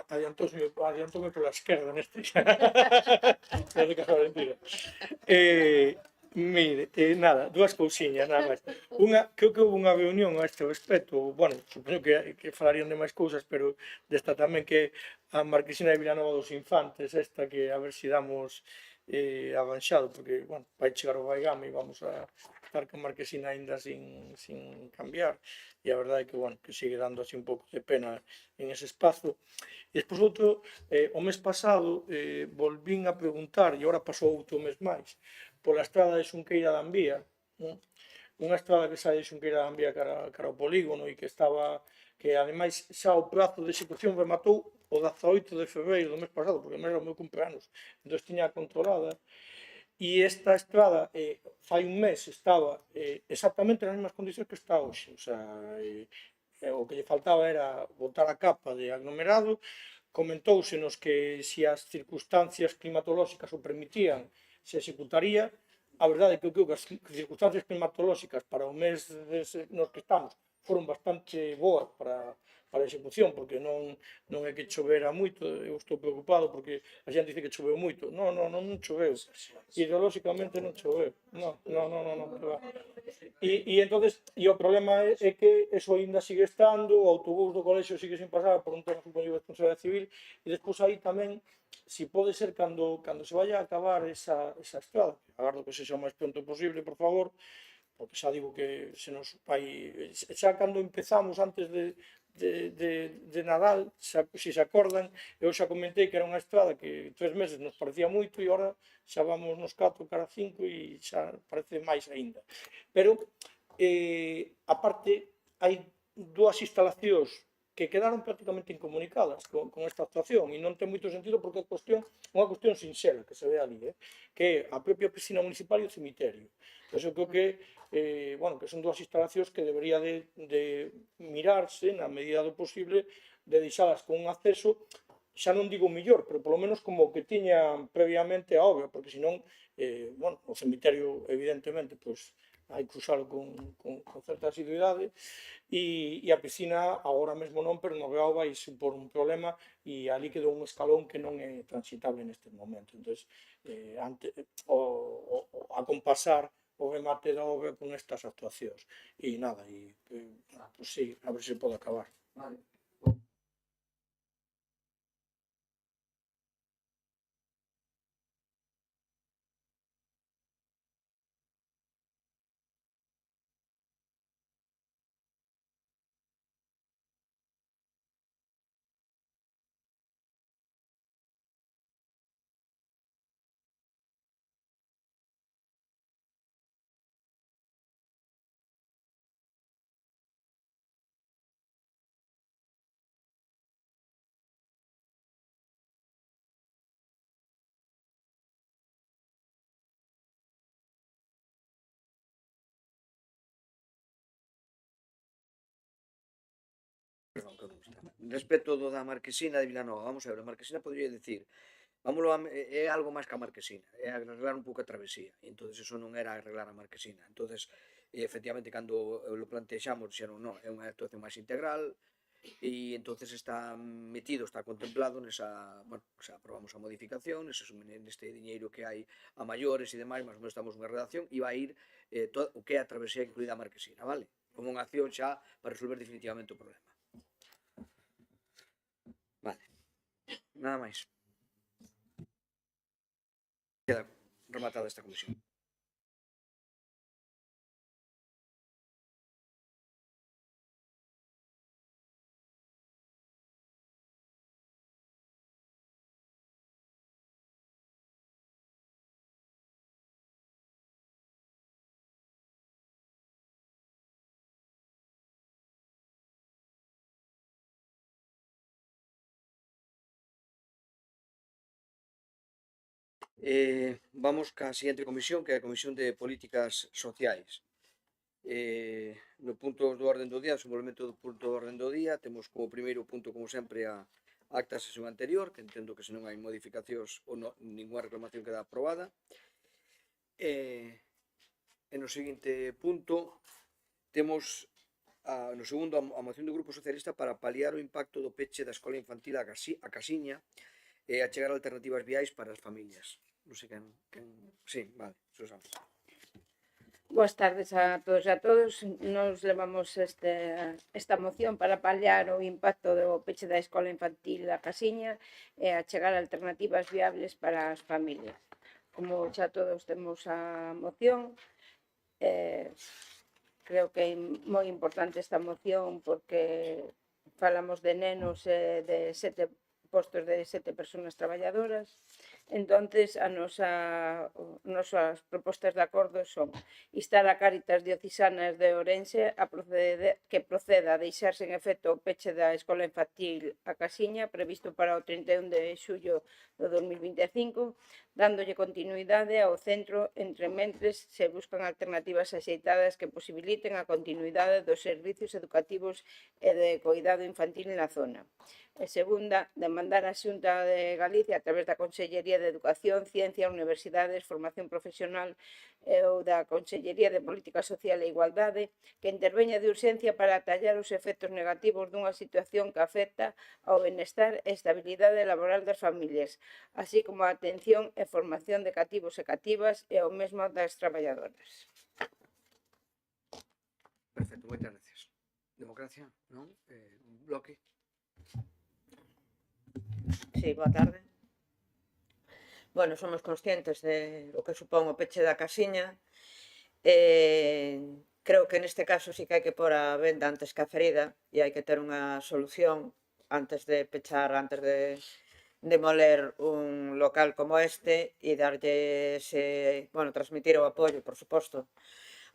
[SPEAKER 3] Adiantoume pola esquerda neste. Neste caso, mentira. Mire, nada, dúas cousiñas, nada máis. Unha, creo que houve unha reunión a este respecto, bueno, supoño que falarían de máis cousas, pero desta tamén que a Marquesina de Vilanova dos Infantes, esta que a ver se damos avanxado, porque, bueno, vai chegar o Baigame e vamos a estar con Marquesina aínda sin cambiar, e a verdade é que, bueno, que sigue dando así un pouco de pena en ese espazo. E despois outro, o mes pasado volvín a preguntar, e agora pasou outro mes máis, pola estrada de Xunqueira da Ambía, unha estrada que sai de Xunqueira da Ambía cara ao polígono e que estaba, que ademais xa o prazo de execución rematou o 18 de febreiro do mes pasado, porque o mes era o meu cumpleanos, entón tiña controlada, e esta estrada fai un mes estaba exactamente nas mesmas condicións que está hoxe, o sea, o que lle faltaba era botar a capa de aglomerado, comentóusenos que se as circunstancias climatolóxicas o permitían, se executaría. A verdade é que eu creo que as circunstancias climatolóxicas para o mes nos que estamos foron bastante boas para a execución, porque non é que chovera moito, eu estou preocupado porque a xente dice que choveu moito. Non choveu. Ideolóxicamente non choveu. Non. Entonces, o problema é que eso ainda sigue estando, o autobús do colexio sigue sin pasar por un tema, supoño, de responsabilidade civil, e despois aí tamén, si pode ser cando se vaya a acabar esa estrada, agardo que sexa o máis pronto posible, por favor, porque xa digo que se nos vai, xa cando empezamos antes de Nadal, se se acordan, eu xa comentei que era unha estrada que 3 meses nos parecía moito e agora xa vamos nos 4 cara 5 e xa parece máis aínda. Pero, aparte, hai dúas instalacións que quedaron prácticamente incomunicadas con esta actuación e non ten moito sentido porque é unha cuestión sinxela que se ve ali, que é a propia piscina municipal e o cemiterio. Entón, eu creo que que son dúas instalacións que debería de mirarse na medida do posible de deixalas con un acceso, xa non digo mellor, pero polo menos como o que tiña previamente a obra, porque senón, o cemiterio evidentemente pois hai que usalo con certa asiduidade e a piscina agora mesmo non, pero no Real vai supor un problema e ali quedou un escalón que non é transitable neste momento. Entón, a compasar o remate da obra con estas actuacións. E nada, pues sí, a ver se pode acabar.
[SPEAKER 1] Vale. que non está. Respecto do da Marquesina de Vilanova, vamos a ver, a Marquesina podría decir, é algo máis que a Marquesina, é arreglar un pouco a travesía, e entonces eso non era arreglar a Marquesina. Entonces, efectivamente, cando lo plantexamos, dixeron, non, é unha actuación máis integral, e entonces está metido, está contemplado nesa, bueno, o sea, aprobamos a modificación, neste diñeiro que hai a maiores e demais, mas non estamos unha redacción, e vai ir todo o que é a travesía incluída a Marquesina, vale? Como unha acción xa para resolver definitivamente o problema. Vale, nada máis. Queda rematada esta comisión. Vamos ca seguinte comisión, que é a Comisión de Políticas Sociais. No punto do orden do día, o desenvolvemento do punto do orden do día, temos como primeiro punto, como sempre, a acta da sesión anterior, que entendo que se non hai modificacións ou ninguna reclamación queda aprobada. E no seguinte punto temos no segundo a moción do Grupo Socialista para paliar o impacto do peche da escola infantil a Casiña e achegar alternativas viais para as familias. Non sei quen... Sí, vale, Susana.
[SPEAKER 10] Boas tardes a todos e a todos. Nos levamos esta moción para paliar o impacto do peche da escola infantil da Casiña e achegar alternativas viables para as familias. Como xa todos temos a moción, creo que é moi importante esta moción porque falamos de nenos e de 7 postos de 7 persoas traballadoras. Entonces, nosas propostas de acordo son instar a Cáritas Diocesanas de Ourense que proceda a deixar sen efecto o peche da escola infantil a Casiña previsto para o 31 de xullo do 2025, dándolle continuidade ao centro entre mentres se buscan alternativas axeitadas que posibiliten a continuidade dos servicios educativos e de coidado infantil na zona. E segunda, demandar a Xunta de Galicia a través da Consellería de Educación, Ciencia, Universidades, Formación Profesional ou da Consellería de Política Social e Igualdade que interveña de urxencia para atallar os efectos negativos dunha situación que afecta ao benestar e estabilidade laboral das familias, así como a atención e formación de cativos e cativas e o mesmo das traballadoras.
[SPEAKER 1] Perfecto, moitas gracias. Democracia, non? Bloque.
[SPEAKER 10] Sí, boa tarde. Bueno, somos conscientes de o que supón o peche da Casiña. Creo que neste caso sí que hai que pôr a venda antes que a ferida e hai que ter unha solución antes de pechar, antes de demoler un local como este e darlle transmitir o apoio, por suposto,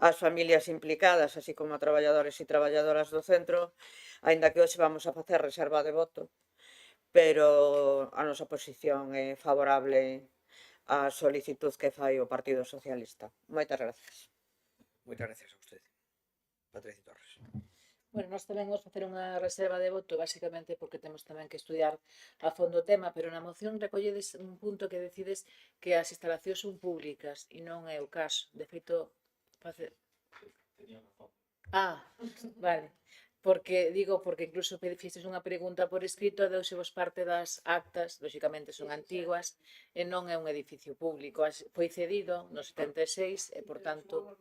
[SPEAKER 10] ás familias implicadas, así como a traballadores e traballadoras do centro, aínda que hoxe vamos a facer reserva de voto, pero a nosa posición é favorable á solicitud que fai o Partido Socialista. Moitas gracias.
[SPEAKER 1] Moitas gracias a usted. Patricia Torres.
[SPEAKER 7] Bueno, nós tamén vamos facer unha reserva de voto, basicamente porque temos tamén que estudiar a fondo o tema, pero na moción recolledes un punto que decides que as instalacións son públicas e non é o caso. De feito, vale. Porque incluso fixes unha pregunta por escrito, deusevos parte das actas, lóxicamente son antiguas, e non é un edificio público. Foi cedido no 76 e, por tanto...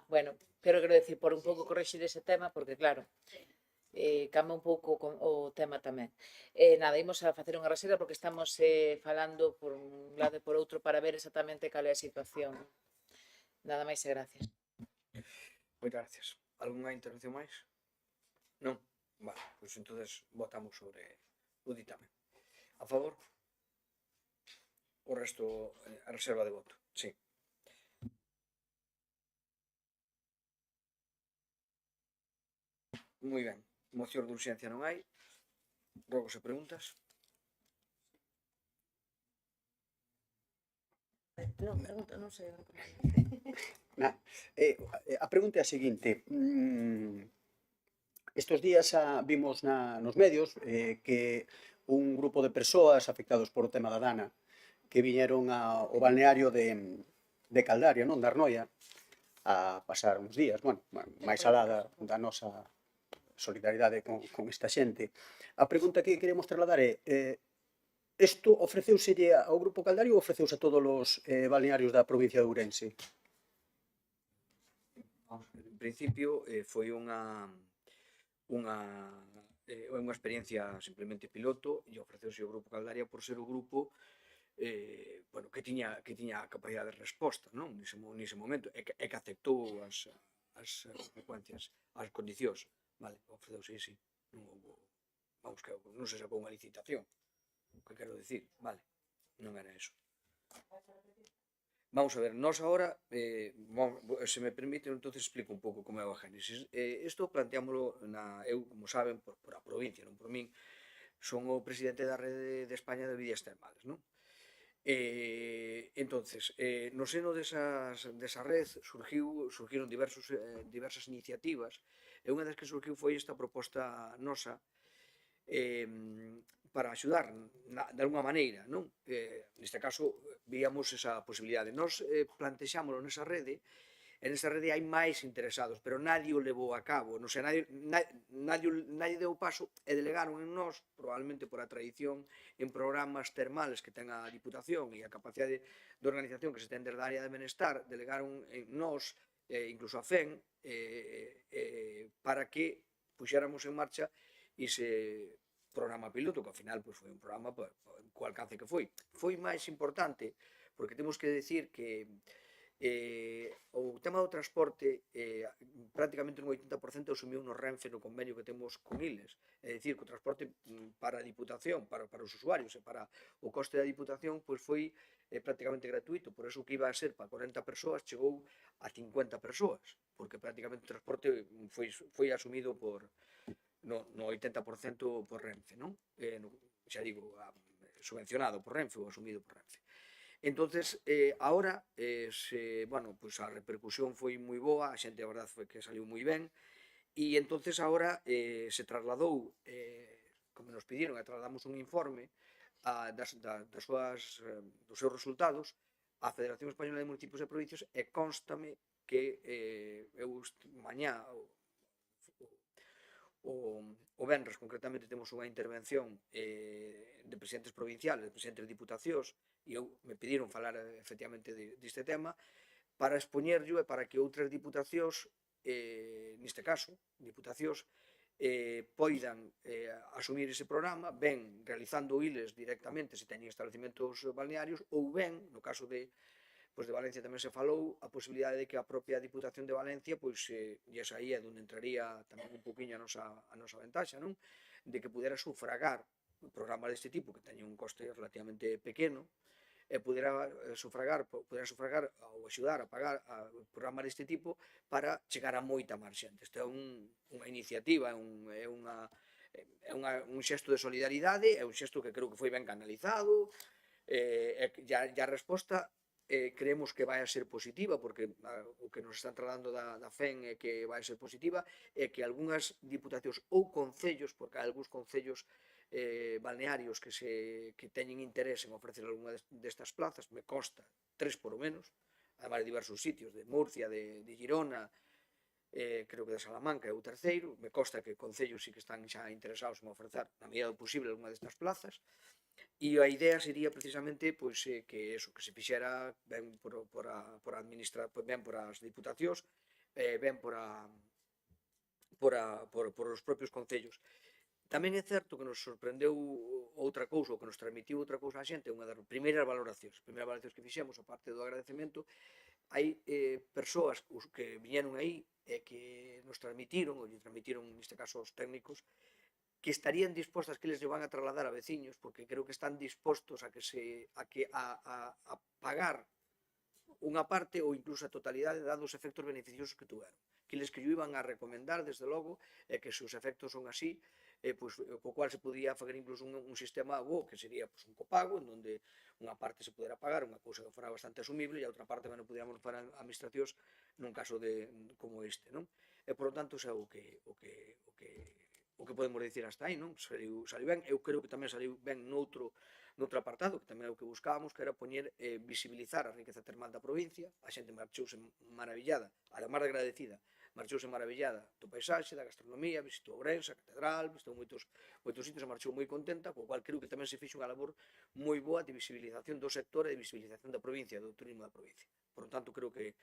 [SPEAKER 7] bueno, pero quero decir, por un pouco correxir ese tema, porque claro, cambia un pouco o tema tamén. Nada, imos a facer unha reserva porque estamos falando por un lado e por outro para ver exactamente cal é a situación. Nada máis e gracias.
[SPEAKER 1] Moitas gracias. Algúnha intervención máis? Non? Vale, pois entonces votamos sobre o ditame. A favor? O resto, a reserva de voto. Sí. Moi ben. Moción de urxencia non hai. Rogos e preguntas.
[SPEAKER 10] Non, pregunta, non sei.
[SPEAKER 11] A pregunta é a seguinte. Estos días vimos nos medios que un grupo de persoas afectados por o tema da Dana que viñeron ao balneario de Caldaria, non, da Arnoia, a pasar uns días, bueno, máis alá da nosa solidaridade con esta xente. A pregunta que queremos trasladar é isto ofreceuselle ao Grupo Caldario ou ofreceuse a todos os balnearios da provincia de Ourense?
[SPEAKER 1] En principio foi unha experiencia simplemente piloto e ofreceuse ao Grupo Caldaria por ser o grupo bueno, que tiña a capacidade de resposta, non? Nese momento, e que aceptou as consecuencias, as condicións. Vale, ofreceuse, sí. Non houve, vamos, que non se sacou unha licitación. O que quero dicir, vale, non era eso. Vamos a ver, nós agora, se me permite, entonces explico un pouco como é o génesis. Isto planteámoslo, eu, como saben, por a provincia, non por min, son o presidente da Rede de España de Vías Termales, non? Entonces, no seno desa red surgiron diversas iniciativas e unha das que surgiu foi esta proposta nosa para axudar de alguma maneira, non? Neste caso, víamos esa posibilidade. Nos plantexámoslo nesa rede, e nesa rede hai máis interesados, pero nadie o levou a cabo, non sei, nadie deu paso e delegaron en nós, probablemente por a tradición en programas termales que ten a Diputación e a capacidade de organización que se ten desde a área de benestar, delegaron en nós, incluso a FEN, para que puxéramos en marcha ese programa piloto, que ao final foi un programa co alcance que foi. Foi máis importante, porque temos que decir que o tema do transporte prácticamente un 80% asumiu no Renfe no convenio que temos con Iles, é dicir, que o transporte para a Diputación, para os usuarios e para o coste da Diputación, pois foi prácticamente gratuito, por eso que iba a ser para 40 persoas chegou a 50 persoas, porque prácticamente o transporte foi asumido no 80% por Renfe, non? Xa digo, subvencionado por Renfe ou asumido por Renfe. Entonces, agora, bueno, pues a repercusión foi moi boa, a xente, a verdade, foi que saliu moi ben, e entonces agora se trasladou, como nos pediron, e trasladamos un informe dos seus resultados á Federación Española de Municipios e Provincias, e constame que eu mañá o venres, concretamente, temos unha intervención de presidentes provinciales, de presidentes de diputacións, e me pediron falar efectivamente deste tema para expoñerlo e para que outras diputacións, neste caso, diputacións, poidan asumir ese programa, ben realizando Iles directamente se teñen establecimentos balnearios, ou ben, no caso de Valencia tamén se falou, a posibilidade de que a propia Diputación de Valencia, e esa aí é onde entraría tamén un poquinho a nosa ventaxa, non? De que pudera sufragar programas deste tipo, que teñen un coste relativamente pequeno, e pudera sufragar ou axudar a pagar a programas deste tipo para chegar a moita máis xente. Isto é unha iniciativa, é un xesto de solidaridade, é un xesto que creo que foi ben canalizado, e a resposta creemos que vai a ser positiva, porque o que nos están trasladando da FEN é que vai a ser positiva, e que algunhas diputacións ou concellos, porque hai algúns concellos balnearios que teñen interés en ofrecer algunha destas plazas, me consta 3 por o menos, ademais de diversos sitios, de Murcia, de Girona, creo que de Salamanca é o terceiro, me consta que concellos sí que están xa interesados en ofrecer na medida do posible algunha destas plazas, e a idea sería precisamente que se fixera ben por as diputacións, ben por os propios concellos. Tamén é certo que nos sorprendeu outra cousa, ou que nos transmitiu outra cousa a xente, unha das primeiras valoracións que fixemos, a parte do agradecemento, hai persoas que viñeron aí e que nos transmitiron, ou lle transmitiron, neste caso, os técnicos, que estarían dispostas, que les van a trasladar a veciños, porque creo que están dispostos a pagar unha parte ou incluso a totalidade dado os efectos beneficiosos que tuveron. Que les que lle iban a recomendar, desde logo, e que se os efectos son así, co cual se podía fazer incluso un sistema bo, que sería un copago, en donde unha parte se pudera pagar, unha cousa que fora bastante asumible, e a outra parte, bueno, podíamos fazer administracións nun caso como este, non? e por lo tanto xa o que podemos dicir hasta aí, non? Saliu ben, eu creo que tamén saliu ben noutro apartado, que tamén é o que buscábamos, que era poñer, visibilizar a riqueza termal da provincia. A xente marchouse maravillada, además de agradecida, marchouse maravillada do paisaxe, da gastronomía, visitou Ourense, a catedral, visitou moitos sitios e marchou moi contenta, co cual creo que tamén se fixo unha labor moi boa de visibilización do sector e de visibilización da provincia, do turismo da provincia. Por lo tanto, creo que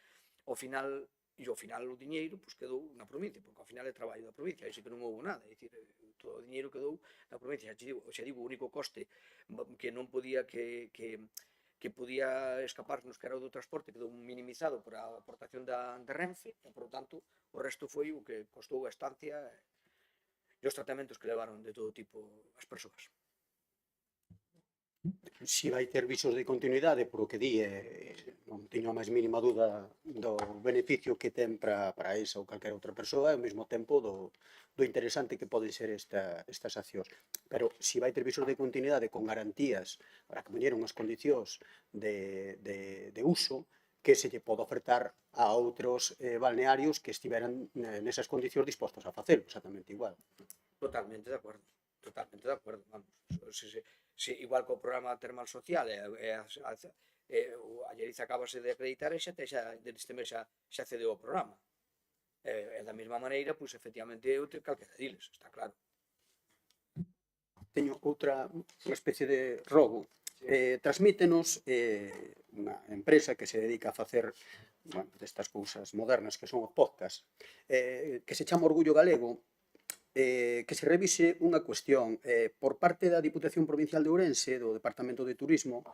[SPEAKER 1] ao final o diñeiro pois, quedou na provincia, porque ao final é traballo da provincia, aí sí que non houve nada, é dicir, todo o diñeiro quedou na provincia, xa digo, o único coste que non podía que podía escaparnos, que era o do transporte, quedou minimizado por a aportación de Renfe, e, por lo tanto, o resto foi o que costou a estancia e os tratamentos que levaron de todo tipo as persoas.
[SPEAKER 11] Si vai ter visos de continuidade, por o que di, non teño a máis mínima dúda do beneficio que ten para esa ou calquera outra persoa, e ao mesmo tempo do interesante que poden ser estas accións. Pero si vai ter visos de continuidade con garantías para que poñeron as condicións de uso que se lle pode ofertar a outros balnearios que estiveran nesas condicións dispostos a facelo, exactamente igual.
[SPEAKER 1] Totalmente de acordo, vamos. Igual co programa termal social a Lleriza acabase de acreditar e xa deste mes xa accedeu ao programa. E da mesma maneira, pois efectivamente eu te calquera diles, está claro.
[SPEAKER 11] Teño outra unha especie de rogo. Transmítenos unha empresa que se dedica a facer destas cousas modernas que son os podcasts, que se chama Orgullo Galego, que se revise unha cuestión. Por parte da Diputación Provincial de Ourense, do Departamento de Turismo,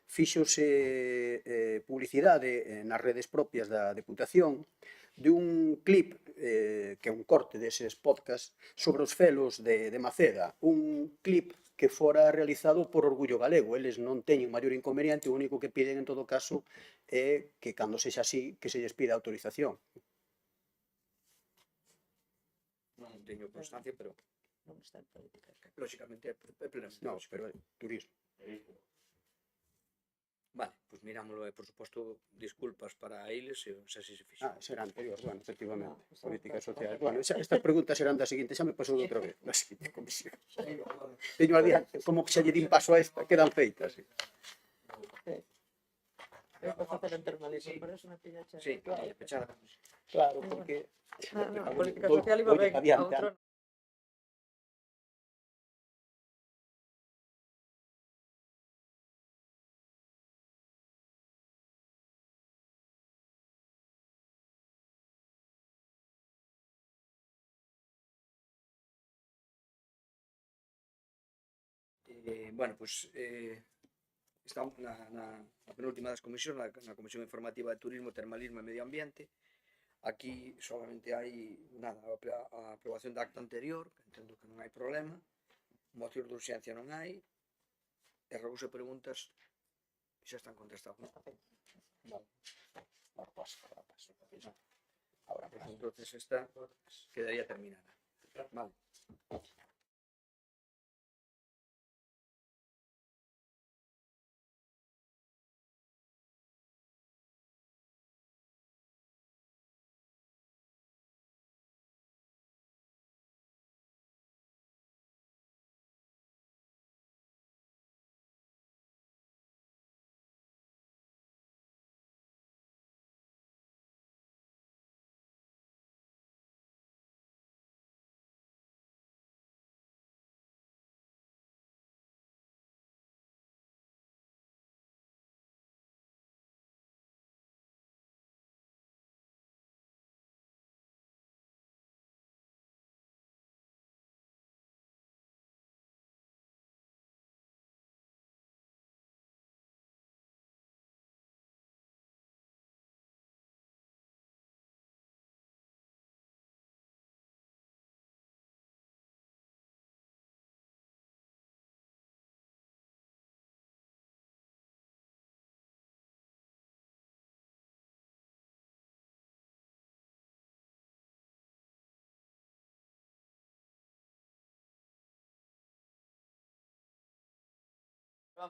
[SPEAKER 11] fíxose publicidade nas redes propias da Deputación dun clip que é un corte deses podcast sobre os felos de Maceda, un clip que fora realizado por Orgullo Galego. Eles non teñen maior inconveniente, o único que piden en todo caso é que cando sexa así, que se lles pida autorización.
[SPEAKER 1] Non teño constancia, pero
[SPEAKER 7] Non está en política.
[SPEAKER 1] lógicamente é plenamente
[SPEAKER 11] Non,
[SPEAKER 1] lógico.
[SPEAKER 11] pero turismo.
[SPEAKER 1] Vale, pois mirámoslo, por suposto, disculpas para eles se se fixo.
[SPEAKER 11] Será anterior, bueno, efectivamente. Políticas sociales. Bueno, estas preguntas serán da seguinte, xa me pasou outra vez, da seguinte comisión. Teño adiante, como que xa lle din paso a esta, quedan feitas.
[SPEAKER 7] Eu vou facer en termalismo, por eso me pillache.
[SPEAKER 1] Sí, pechada.
[SPEAKER 11] Claro, porque
[SPEAKER 7] A política social iba ben, a outro
[SPEAKER 1] Bueno, pois estamos na penúltima das comisións, na Comisión Informativa de Turismo, Termalismo e Medio Ambiente. Aquí solamente hai a aprobación da acta anterior, que entendo que non hai problema, mocións de urxencia non hai, e regos e preguntas xa están contestados, non? Vale. Ahora, pues, entonces esta quedaría terminada. Vale.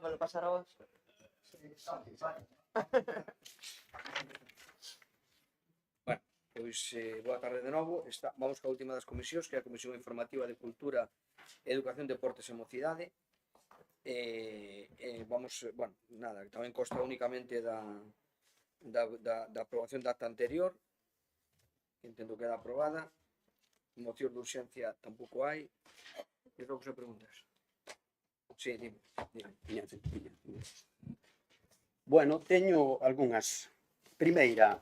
[SPEAKER 7] vamos a pasar a vos.
[SPEAKER 1] Bueno, pois boa tarde de novo. Vamos ca última das comisións, que é a Comisión Informativa de Cultura, Educación, Deportes e Mocidade. Vamos, bueno, nada, tamén consta únicamente da aprobación da acta anterior, que entendo que queda aprobada. Moción de urxencia tampouco hai. Eu creo que se preguntas. Sí, dime.
[SPEAKER 11] Bueno, teño algunhas. Primeira,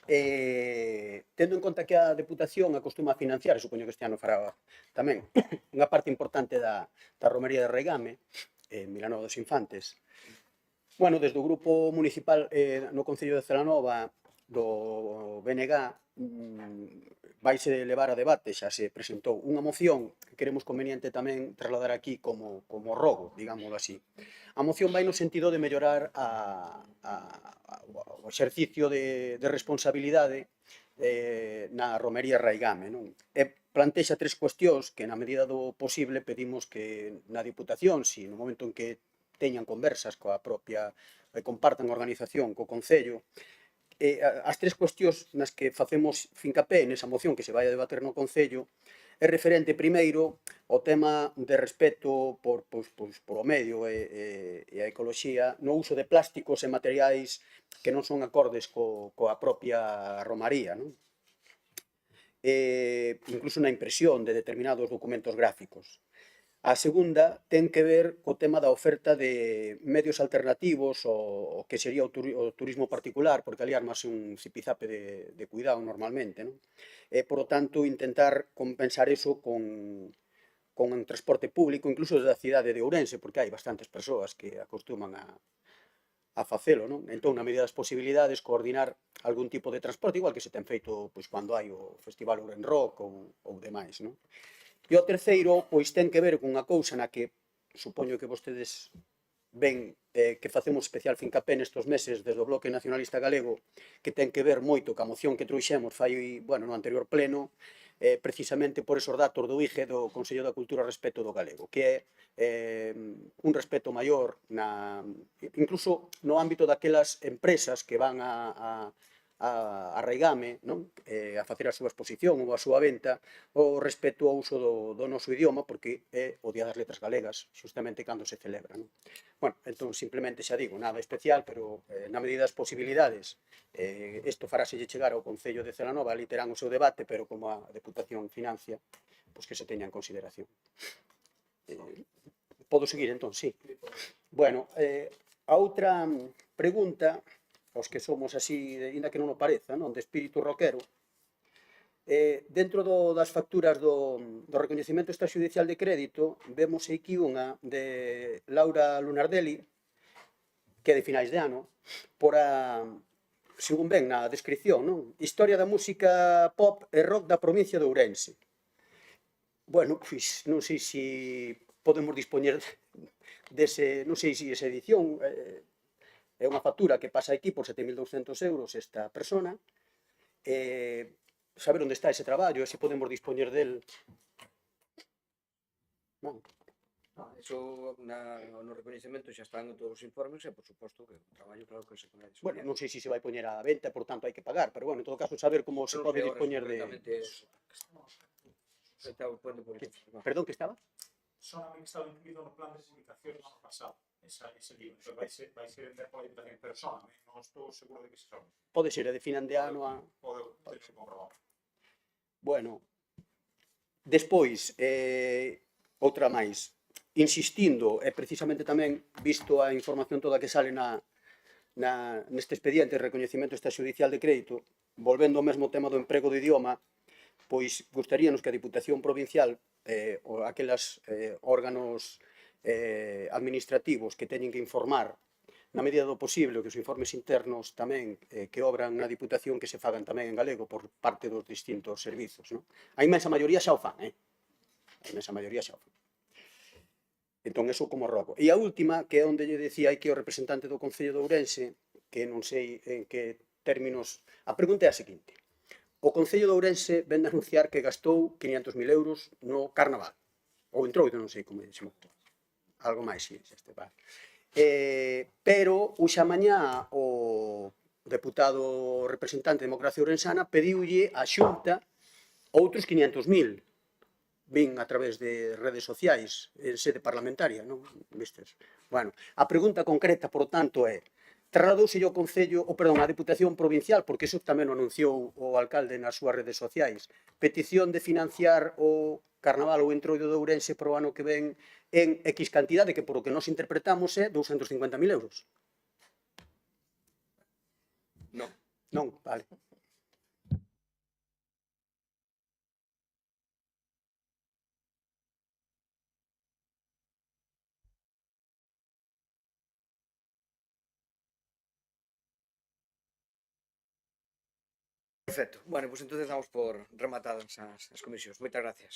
[SPEAKER 11] tendo en conta que a Deputación acostuma a financiar, e supoño que este ano fará tamén, unha parte importante da romería de Reigame, Milanova dos Infantes. Bueno, desde o grupo municipal no Concello de Celanova do BNG vaise levar a debate, xa se presentou unha moción que queremos conveniente tamén trasladar aquí como rogo, digámoslo así. A moción vai no sentido de mellorar o exercicio de responsabilidade na romería Raigame, non? E plantexa tres cuestións que na medida do posible pedimos que na Diputación, si no momento en que teñan conversas coa propia e compartan a organización co Concello, as tres cuestións nas que facemos fincapé nesa moción que se vai a debater no Concello é referente primeiro ao tema de respeto por o medio e a ecoloxía no uso de plásticos e materiais que non son acordes coa propia romaría, non? Incluso na impresión de determinados documentos gráficos. A segunda ten que ver co tema da oferta de medios alternativos ao que sería o turismo particular, porque ali armase un zipizape de cuidado normalmente, non? E, por lo tanto, intentar compensar eso con un transporte público, incluso desde a cidade de Ourense, porque hai bastantes persoas que acostuman a facelo, non? Entón, na medida das posibilidades, coordinar algún tipo de transporte, igual que se ten feito pois cando hai o Festival Ouren Rock ou demais, non? E o terceiro, pois, ten que ver con unha cousa na que supoño que vostedes ven que facemos especial fincapé nestes meses desde o Bloque Nacionalista Galego, que ten que ver moito ca moción que trouxemos no anterior pleno, precisamente por esos datos do IGE, do Consello da Cultura respecto do galego, que é un respeto maior, incluso no ámbito daquelas empresas que van a Raigame, non? A facer a súa exposición ou a súa venta, o respecto ao uso do noso idioma, porque é o Día das Letras Galegas, justamente cando se celebra, non? Bueno, entón, simplemente xa digo, nada especial, pero na medida das posibilidades, isto faráselle chegar ao Concello de Celanova, ali terán o seu debate, pero como a Deputación financia, pois que se teña en consideración. Podo seguir, entón, sí. Bueno, a outra pregunta, os que somos así, ainda que non o pareza, non, de espírito roquero, dentro das facturas do recoñecemento extrajudicial de crédito, vemos aquí unha de Laura Lunardelli, que é de finais de ano, por según ven na descripción, non? Historia da música pop e rock da provincia de Ourense. Bueno, pois non sei se podemos dispoñer dese, non sei se esa edición, é unha factura que pasa aquí por 7.200 euros esta persona, saber onde está ese traballo, e se podemos dispoñer del. Non.
[SPEAKER 1] Eso no recoñecemento xa están en todos os informes e, por suposto, que o traballo claro que se pone a dispoñer.
[SPEAKER 11] Bueno, non sei se vai poñer a venta, por tanto hai que pagar, pero bueno, en todo caso saber como se pode dispoñer de. Perdón, que estaba?
[SPEAKER 8] Solamente estaba incluído no plan de sindicación do ano pasado, ese libro. Entón vai ser vender pola Diputación, pero solamente, non estou seguro de que se son.
[SPEAKER 11] Pode ser, de final de ano a.
[SPEAKER 8] Pode ser comprobado.
[SPEAKER 11] Bueno, despois, outra máis, insistindo, e precisamente tamén, visto a información toda que sale neste expediente de recoñecemento extrajudicial de crédito, volvendo ao mesmo tema do emprego do idioma, pois gustaríanos que a Diputación Provincial ou aquelas órganos administrativos que teñen que informar na medida do posible que os informes internos tamén que obran na Diputación que se fagan tamén en galego por parte dos distintos servizos, non? A inmensa maioría xa o fan, A inmensa maioría xa o fan. Entón, eso como rogo. E a última, que é onde lle decía aí que o representante do Concello de Ourense, que non sei en que términos. A pregunta é a seguinte. O Concello de Ourense vende a anunciar que gastou 500.000 euros no Carnaval. Ou entroido, non sei como dixemos. Algo máis, sí, vale. Pero, uxa mañá, o deputado representante de Democracia Ourensana pediulle á Xunta outros 500.000, vin a través de redes sociais en sede parlamentaria, non? Vistes? Bueno, a pregunta concreta, por tanto, é: trasladouselle ao Concello, á Deputación Provincial, porque iso tamén o anunciou o alcalde nas súas redes sociais, petición de financiar o Carnaval ou Entroido de Ourense para o ano que ven en X cantidade, que por o que nos interpretamos é 250.000 euros.
[SPEAKER 1] Non.
[SPEAKER 11] Non, vale.
[SPEAKER 1] Perfecto. Bueno, pues entonces damos por rematadas as comisións. Moitas gracias.